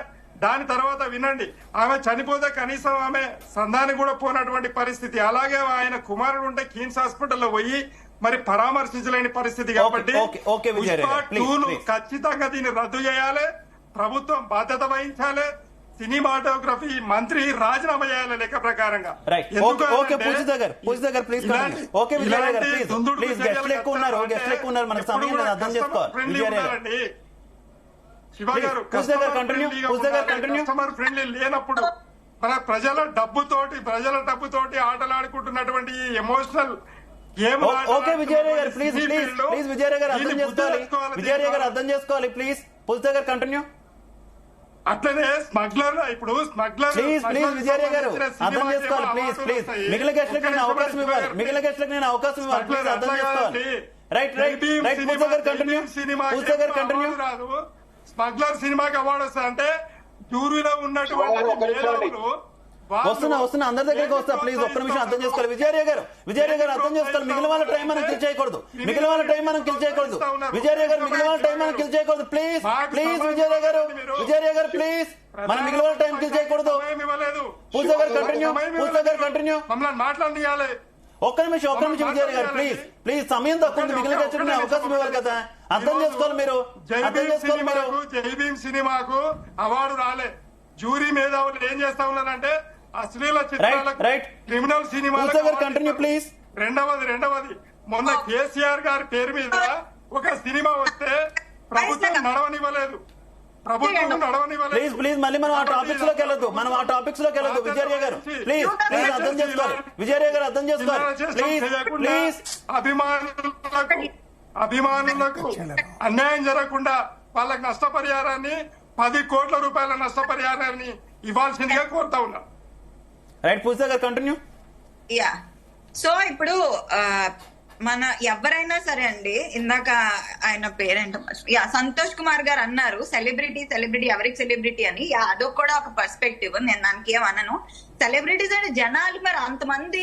దాని తర్వాత వినండి, ఆమె చనిపోతే కనీసం ఆమె సంధానికి కూడా పోయినటువంటి పరిస్థితి. అలాగే ఆయన కుమారుడు ఉంటే కీన్స్ హాస్పిటల్లో పోయి మరి పరామర్శించలేని పరిస్థితి. కాబట్టి ఖచ్చితంగా దీన్ని రద్దు చేయాలి, ప్రభుత్వం బాధ్యత వహించాలి, సినిమాటోగ్రఫీ మంత్రి రాజీనామా చేయాలి లెక్క ప్రకారంగా. కస్టమర్ ఫ్రెండ్లీ లేనప్పుడు మన ప్రజల డబ్బుతోటి ఆటలాడుకుంటున్నటువంటి ఎమోషనల్ గేమ్. ఓకే విజయరాయ్ గారు ప్లీజ్ విజయరాయ్ గారు అర్థం చేసుకోవాలి ప్లీజ్. పూజిత గారు కంటిన్యూ. అట్లనే స్మగ్లర్ ప్లీజ్ విజయరాయ్ గారు అర్థం చేసుకోవాలి ప్లీజ్. మిగిలిన గెస్ట్లకు నేను అవకాశం ఇవ్వాలి, ప్లీజ్ అర్థం చేసుకోవాలి. రైట్ పూజిత గారు కంటిన్యూ. స్మగ్లర్ సినిమాకి అవార్డు వస్తా అంటే జ్యూరీలో ఉన్నటువంటి వస్తున్నా అందరి దగ్గరికి వస్తా. ప్లీజ్ ఒక్క నిమిషం అర్థం చేసుకోవాలి. విజయరాయ్ గారు అర్థం చేసుకోవాలి. మిగిలిన వాళ్ళ టైం మనం కిల్ చేయకూడదు. విజయరాయ్ గారు మిగిలిన వాళ్ళ టైం మనం కిల్ చేయకూడదు. ప్లీజ్ విజయరాయ్ గారు ప్లీజ్, మనం మిగిలిన వాళ్ళ టైం కిల్ చేయకూడదు. పూజిత గారు కంటిన్యూ. మమ్మల్ని మాట్లాడియాలి. ఒక్క నిమిషం విజయరాయ్ గారు ప్లీజ్ సమయం తక్కువ ఉంది, మిగిలిన గెస్ట్లకు అవకాశం ఇవ్వాలి కదా. అర్థం చేసుకోవాలి మీరు. జైభీం సినిమాకు అవార్డు రాలే. జ్యూరీ మేధావులు ఏం చేస్తా ఉన్నారంటే అశ్లీల చిత్రాలకు, క్రిమినల్ సినిమా. Continue please. రెండవది మొన్న కేసీఆర్ గారి పేరు మీద ఒక సినిమా వస్తే ప్రభుత్వం నడవనివ్వలేదు. ప్లీజ్ ప్లీజ్ మళ్ళీ మనం ఆ టాపిక్స్ లోకి వెళ్ళొద్దు, విజయ్ గారు ప్లీజ్ ప్లీజ్ అర్థం చేసుకోవాలి, విజయ్ గారు అర్థం చేసుకోవాలి ప్లీజ్ ప్లీజ్. అభిమానులకు అన్యాయం జరగకుండా వాళ్ళకి నష్టపరిహారాన్ని 10 కోట్ల రూపాయల నష్టపరిహారాన్ని ఇవ్వాల్సిందిగా కోరుతా ఉన్నా. రైట్, పూజ గారు కంటిన్యూ. యా, సో ఇప్పుడు మన ఎవరైనా సరే అండి, ఇందాక ఆయన పేరేంటో యా సంతోష్ కుమార్ గారు అన్నారు సెలబ్రిటీ ఎవరికి సెలబ్రిటీ అని. యా, అదొక కూడా ఒక పర్స్పెక్టివ్, నేను దానికి ఏమనను. సెలబ్రిటీస్ అంటే జనాలు మరి అంతమంది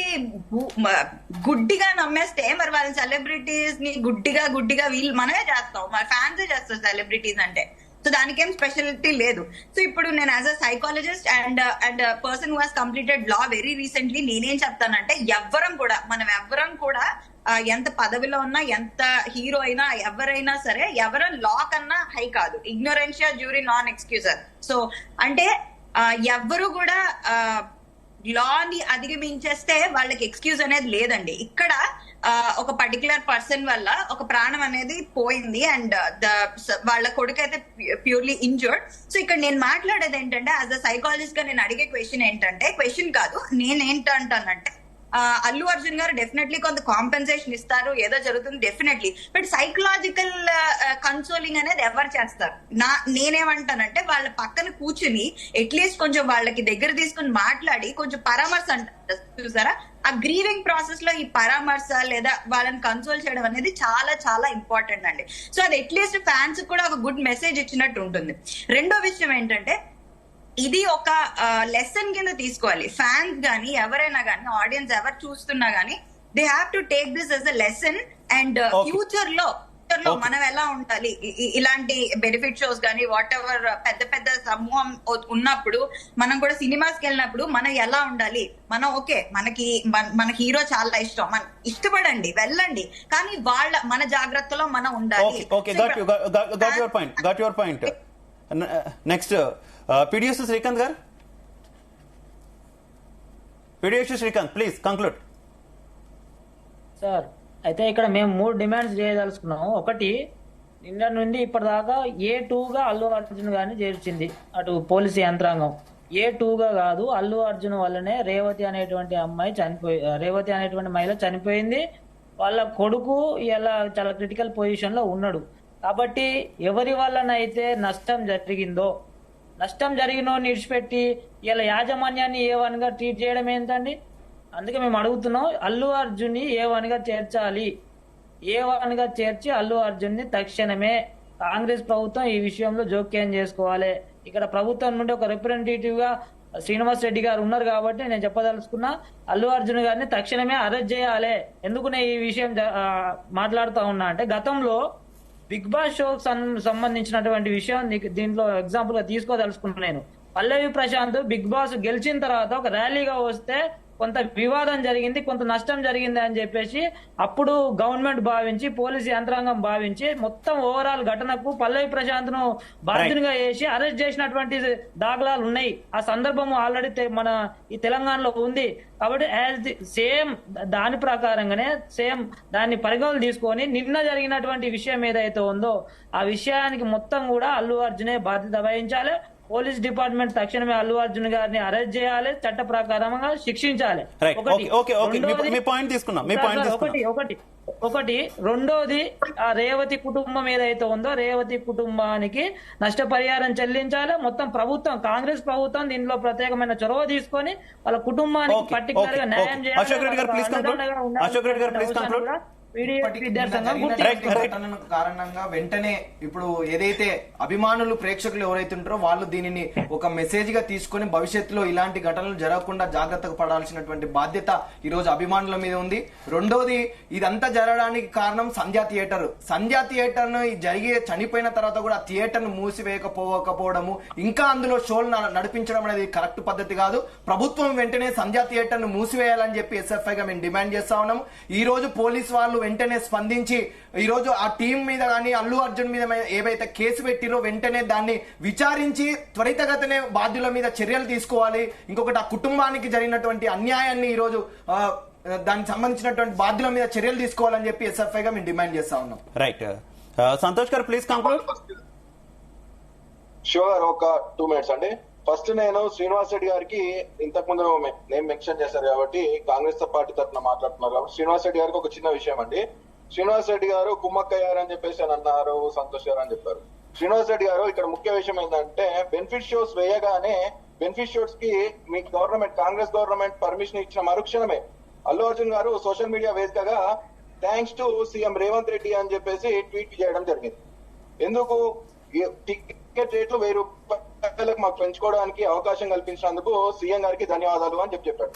గుడ్డిగా నమ్మేస్తే మరి వాళ్ళ సెలబ్రిటీస్ ని గుడ్డిగా వీళ్ళు మనమే చేస్తాం, మరి ఫ్యాన్సే చేస్తారు సెలబ్రిటీస్ అంటే. సో దానికేం స్పెషాలిటీ లేదు. సో ఇప్పుడు నేను as a psychologist and person who has completed law very recently నేనేం చెప్తానంటే, మనం ఎవ్వరం కూడా ఎంత పదవిలో ఉన్నా, ఎంత హీరో అయినా, ఎవరైనా సరే ఎవరం లా కన్నా హై కాదు. ఇగ్నోరెన్షియా జ్యూరీ నాన్ ఎక్స్క్యూజర్. సో అంటే ఎవ్వరు కూడా లాని అధిగమించేస్తే వాళ్ళకి ఎక్స్క్యూజ్ అనేది లేదండి. ఇక్కడ ఒక పర్టికులర్ పర్సన్ వల్ల ఒక ప్రాణం అనేది పోయింది అండ్ వాళ్ళ కొడుకు అయితే ప్యూర్లీ ఇంజర్డ్. సో ఇక్కడ నేను మాట్లాడేది ఏంటంటే, యాజ్ అ సైకాలజిస్ట్ గా నేను అడిగే క్వశ్చన్ కాదు, నేనేంటంటానంటే అల్లు అర్జున్ గారు డెఫినెట్లీ కొంత కాంపెన్సేషన్ ఇస్తారు, ఏదో జరుగుతుంది డెఫినెట్లీ. బట్ సైకలాజికల్ కన్సోలింగ్ అనేది ఎవరు చేస్తారు? నేనేమంటానంటే వాళ్ళ పక్కన కూర్చుని అట్లీస్ట్ కొంచెం వాళ్ళకి దగ్గర తీసుకుని మాట్లాడి కొంచెం పరామర్శ అంటారు చూసారా, ఆ గ్రీవింగ్ ప్రాసెస్ లో ఈ పరామర్శ లేదా వాళ్ళని కన్సోల్ చేయడం అనేది చాలా చాలా ఇంపార్టెంట్ అండి. సో అది అట్లీస్ట్ ఫ్యాన్స్ కూడా ఒక గుడ్ మెసేజ్ ఇచ్చినట్టు ఉంటుంది. రెండో విషయం ఏంటంటే, ఇది ఒక లెసన్ కింద తీసుకోవాలి. ఫ్యాన్స్ గానీ ఎవరైనా గానీ, ఆడియన్స్ ఎవరు చూస్తున్నా గానీ, they have to take this yes a lesson. And future లో మనం ఎలా ఉండాలి, ఇలాంటి బెనిఫిట్ షోస్ గానీ వాట్ ఎవర్ పెద్ద సమూహం ఉన్నప్పుడు, మనం కూడా సినిమాస్కి వెళ్ళినప్పుడు మనం ఎలా ఉండాలి, మనం ఓకే మన హీరో చాలా ఇష్టం, మనం ఇష్టపడండి, వెళ్ళండి, కానీ మన జాగ్రత్తలో మనం ఉండాలి. got your point. Next PDS Srikanth గారు. PDS Srikanth please conclude. Sir, అయితే ఇక్కడ మేము 3 డిమాండ్స్ చేయదలుచుకున్నాము. ఒకటి, నిన్న నుండి ఇప్పటిదాకా A2గా అల్లు అర్జున్ గారిని చేర్చింది అటు పోలీసు యంత్రాంగం. A2గా కాదు, అల్లు అర్జున్ వల్లనే రేవతి అనేటువంటి మహిళ చనిపోయింది. వాళ్ళ కొడుకు ఇలా చాలా క్రిటికల్ పొజిషన్ లో ఉన్నాడు. కాబట్టి ఎవరి వల్లనైతే నష్టం జరిగినో విడిచిపెట్టి ఇలా యాజమాన్యాన్ని A1 గా ట్రీట్ చేయడం ఏంటండి? అందుకే మేము అడుగుతున్నాం, అల్లు అర్జున్ ని A1 గా చేర్చాలి. A1 గా చేర్చి అల్లు అర్జున్ ని తక్షణమే కాంగ్రెస్ ప్రభుత్వం ఈ విషయంలో జోక్యం చేసుకోవాలి. ఇక్కడ ప్రభుత్వం నుండి ఒక రిప్రజెంటేటివ్ గా శ్రీనివాస్ రెడ్డి గారు ఉన్నారు కాబట్టి నేను చెప్పదలుచుకున్నా, అల్లు అర్జున్ గారిని తక్షణమే అరెస్ట్ చేయాలి. ఎందుకు నేను ఈ విషయం మాట్లాడుతూ ఉన్నా అంటే, గతంలో బిగ్ బాస్ షో సంబంధించినటువంటి విషయం దీంట్లో ఎగ్జాంపుల్ గా తీసుకోదలుచుకున్నాను నేను. పల్లవి ప్రశాంత్ బిగ్ బాస్ గెలిచిన తర్వాత ఒక ర్యాలీగా వస్తే కొంత వివాదం జరిగింది, కొంత నష్టం జరిగింది అని చెప్పేసి అప్పుడు గవర్నమెంట్ భావించి, పోలీసు యంత్రాంగం భావించి మొత్తం ఓవరాల్ ఘటనకు పల్లవి ప్రశాంత్ ను బాధ్యునిగా చేసి అరెస్ట్ చేసినటువంటి దాఖలాలు ఉన్నాయి. ఆ సందర్భం ఆల్రెడీ మన ఈ తెలంగాణలో ఉంది. కాబట్టి సేమ్ దాని ప్రకారంగానే దాన్ని పరిగణలు తీసుకొని నిన్న జరిగినటువంటి విషయం ఏదైతే ఉందో ఆ విషయానికి మొత్తం కూడా అల్లు అర్జునే బాధ్యత వహించాలి. పోలీస్ డిపార్ట్మెంట్ తక్షణమే అల్లు అర్జున్ గారిని అరెస్ట్ చేయాలి, చట్ట ప్రకారంగా శిక్షించాలి. ఒకటి. రెండోది, ఆ రేవతి కుటుంబం ఏదైతే ఉందో రేవతి కుటుంబానికి నష్టపరిహారం చెల్లించాలి. మొత్తం ప్రభుత్వం, కాంగ్రెస్ ప్రభుత్వం దీనిలో ప్రత్యేకమైన చొరవ తీసుకొని వాళ్ళ కుటుంబానికి పర్టికులర్ గా న్యాయం చేయాలి. కారణంగా వెంటనే ఇప్పుడు ఏదైతే అభిమానులు ప్రేక్షకులు ఎవరైతే ఉంటారో వాళ్ళు దీనిని ఒక మెసేజ్ గా తీసుకొని భవిష్యత్తులో ఇలాంటి ఘటనలు జరగకుండా జాగ్రత్తగా పడాల్సినటువంటి బాధ్యత ఈ రోజు అభిమానుల మీద ఉంది. రెండోది, ఇదంతా జరగడానికి కారణం సంధ్యా థియేటర్ ను చనిపోయిన తర్వాత కూడా థియేటర్ ను మూసివేయకపోవడము, ఇంకా అందులో షోలు నడిపించడం అనేది కరెక్ట్ పద్ధతి కాదు. ప్రభుత్వం వెంటనే సంధ్యా థియేటర్ ను మూసివేయాలని చెప్పి SFI గా మేము డిమాండ్ చేస్తా ఉన్నాము. ఈ రోజు పోలీసు వాళ్ళు వెంటనే స్పందించి ఈ రోజు ఆ టీం మీద కానీ అల్లు అర్జున్ మీద ఏవైతే కేసు పెట్టిరో వెంటనే దాన్ని విచారించి త్వరితగతినే బాధ్యుల మీద చర్యలు తీసుకోవాలి. ఇంకొకటి, ఆ కుటుంబానికి జరిగినటువంటి అన్యాయాన్ని ఈ రోజు దానికి సంబంధించినటువంటి బాధ్యుల మీద చర్యలు తీసుకోవాలని చెప్పి SFI గా మేము డిమాండ్ చేస్తా ఉన్నాం. రైట్. సంతోష్ గారు ప్లీజ్ కంక్లూడ్. షూర్, ఒక 2 minutes అండి. ఫస్ట్ నేను శ్రీనివాస్ రెడ్డి గారికి ఇంతకు ముందు నేను మెన్షన్ చేశారు కాబట్టి కాంగ్రెస్ పార్టీ తరఫున మాట్లాడుతున్నారు కాబట్టి శ్రీనివాస్ రెడ్డి గారికి ఒక చిన్న విషయం అండి. శ్రీనివాస్ రెడ్డి గారు కుమ్మక్కయ్యారని చెప్పేసి అని అన్నారు, సంతోష్ గారు అని చెప్పారు. శ్రీనివాస్ రెడ్డి గారు ఇక్కడ ముఖ్య విషయం ఏంటంటే బెనిఫిట్ షోస్ వేయగానే బెనిఫిట్ షోస్ కి మీ గవర్నమెంట్ కాంగ్రెస్ గవర్నమెంట్ పర్మిషన్ ఇచ్చిన మరుక్షణమే అల్లు అర్జున్ గారు సోషల్ మీడియా వేదికగా thanks to CM Revanth Reddy అని చెప్పేసి ట్వీట్ చేయడం జరిగింది. ఎందుకు? టికెట్ రేట్లు 1000 రూపాయలకు మాకు పెంచుకోవడానికి అవకాశం కల్పించినందుకు సీఎం గారికి ధన్యవాదాలు అని చెప్పాడు.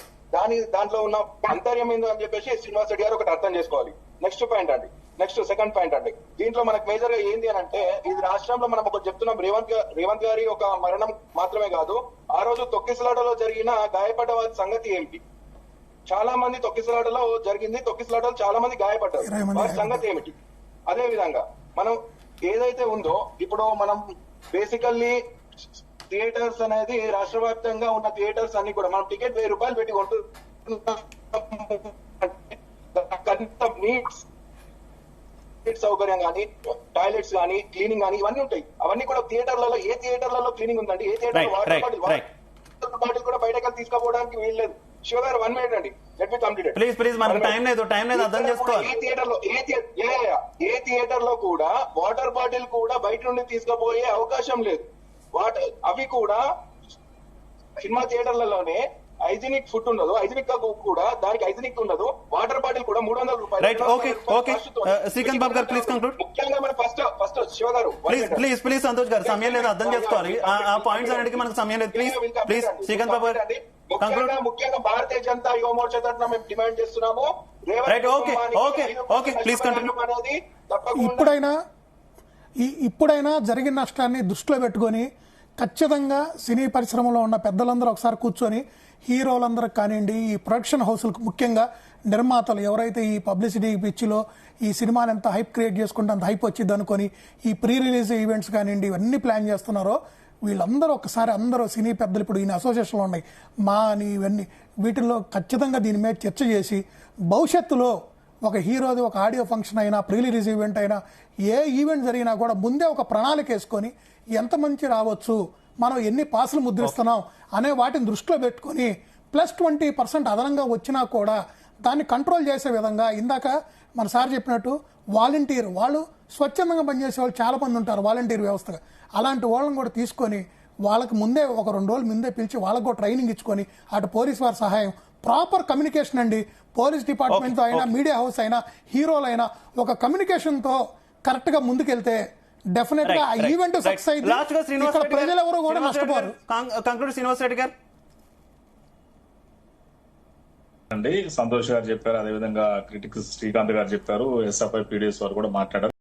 దాంట్లో ఉన్న అంతర్యం ఏందో అని చెప్పేసి శ్రీనివాస్ రెడ్డి గారు ఒకటి అర్థం చేసుకోవాలి. నెక్స్ట్ సెకండ్ పాయింట్ అండి. దీంట్లో మనకు మేజర్ గా ఏంది అని అంటే ఇది రాష్ట్రంలో మనం ఒకటి చెప్తున్నాం, రేవంత్ గారి ఒక మరణం మాత్రమే కాదు, ఆ రోజు తొక్కిసలాటలో జరిగిన గాయపడ్డ వారి సంగతి ఏమిటి? చాలా మంది తొక్కిసలాటలో చాలా మంది గాయపడ్డారు, వారి సంగతి ఏమిటి? అదే విధంగా మనం ఏదైతే ఉందో ఇప్పుడు మనం బేసికల్లీ థియేటర్స్ అనేది రాష్ట్ర వ్యాప్తంగా ఉన్న థియేటర్స్ అన్ని కూడా మనం టికెట్ 1000 రూపాయలు పెట్టి నీడ్స్ సౌకర్యం కానీ టాయిలెట్స్ కానీ క్లీనింగ్ కానీ ఇవన్నీ ఉంటాయి. అవన్నీ కూడా థియేటర్లలో ఏ థియేటర్లలో క్లీనింగ్ ఉందండి, ఏ థియేటర్ వాటర్ బాటిల్ కూడా బయటకి తీసుకోవడానికి వీల్లేదు. శివ గారు 1 minute అండి, లెట్ మీ కంప్లీట్. ప్లీజ్ మనకు టైం లేదు అర్థం చేసుకోవాలి. ఏ థియేటర్ లో కూడా వాటర్ బాటిల్ కూడా బయట నుండి తీసుకుపోయే అవకాశం లేదు. అవి కూడా సినిమా థియేటర్లలోనే హైజీనిక్ ఫుడ్ ఉండదు, హైజీనిక్ కూడా దానికి హైజీనిక్ ఉండదు. వాటర్ బాటిల్ కూడా 300 రూపాయలు. రైట్, ఓకే శ్రీకాంత్ బాబు గారు ప్లీజ్ కంక్లూడ్. ముఖ్యంగా మనం ఫస్ట్ శివ గారు ప్లీజ్ సంతోష్ గారు సమయం లేదు, అర్థం చేసుకోవాలి. ఆ పాయింట్స్ అన్నిటికీ మనకు సమయం లేదు. ప్లీజ్ శ్రీకాంత్ బాబు గారు ముఖ్యంగా భారతీయ జనతా యువ మోర్చా తరఫున మేము డిమాండ్ చేస్తున్నాము. Right, okay please continue. అనేది ఇప్పుడైనా జరిగిన నష్టాన్ని దృష్టిలో పెట్టుకొని ఖచ్చితంగా సినీ పరిశ్రమలో ఉన్న పెద్దలందరూ ఒకసారి కూర్చొని హీరోలందరూ కానివ్వండి, ఈ ప్రొడక్షన్ హౌస్లకు ముఖ్యంగా నిర్మాతలు ఎవరైతే ఈ పబ్లిసిటీ పిచ్చిలో ఈ సినిమాని ఎంత హైప్ క్రియేట్ చేసుకుంటే అంత హైప్ వచ్చింది అనుకొని ఈ ప్రీ రిలీజ్ ఈవెంట్స్ కానివ్వండి ఇవన్నీ ప్లాన్ చేస్తున్నారో వీళ్ళందరూ ఒకసారి అందరూ సినీ పెద్దలు ఇప్పుడు ఈయన అసోసియేషన్లో ఉన్నాయి మా అని ఇవన్నీ వీటిల్లో ఖచ్చితంగా దీని మీద చర్చ చేసి భవిష్యత్తులో ఒక హీరోది ఒక ఆడియో ఫంక్షన్ అయినా ప్రీ రిలీజ్ ఈవెంట్ అయినా ఏ ఈవెంట్ జరిగినా కూడా ముందే ఒక ప్రణాళిక వేసుకొని ఎంత మంచి రావచ్చు, మనం ఎన్ని పాసులు ముద్రిస్తున్నాం అనే వాటిని దృష్టిలో పెట్టుకొని +20% అదనంగా వచ్చినా కూడా దాన్ని కంట్రోల్ చేసే విధంగా ఇందాక మన సార్ చెప్పినట్టు వాలంటీర్ వాళ్ళు స్వచ్ఛందంగా పనిచేసే వాళ్ళు చాలా మంది ఉంటారు వాలంటీర్ వ్యవస్థగా, అలాంటి వాళ్ళని కూడా తీసుకొని వాళ్ళకి ముందే ఒక 2 రోజులు ముందే పిలిచి వాళ్ళకు కూడా ట్రైనింగ్ ఇచ్చుకొని అటు పోలీస్ వారి సహాయం ప్రాపర్ కమ్యూనికేషన్ అండి, పోలీస్ డిపార్ట్మెంట్తో అయినా మీడియా హౌస్ అయినా హీరోలైనా ఒక కమ్యూనికేషన్తో కరెక్ట్ గా ముందుకెళ్తే డెఫినెట్ గా ఆ ఈవెంట్ సక్సెస్ అయితే ప్రజలు ఎవరు కూడా నష్టపోరు. కంక్లూడ్ శ్రీనివాస్ రెడ్డి గారు. సంతోష్ గారు చెప్పారు, అదేవిధంగా క్రిటిక్స్ శ్రీకాంత్ గారు చెప్పారు, ఎస్ఎఫ్ఐ పీడిఎస్ వారు కూడా మాట్లాడారు.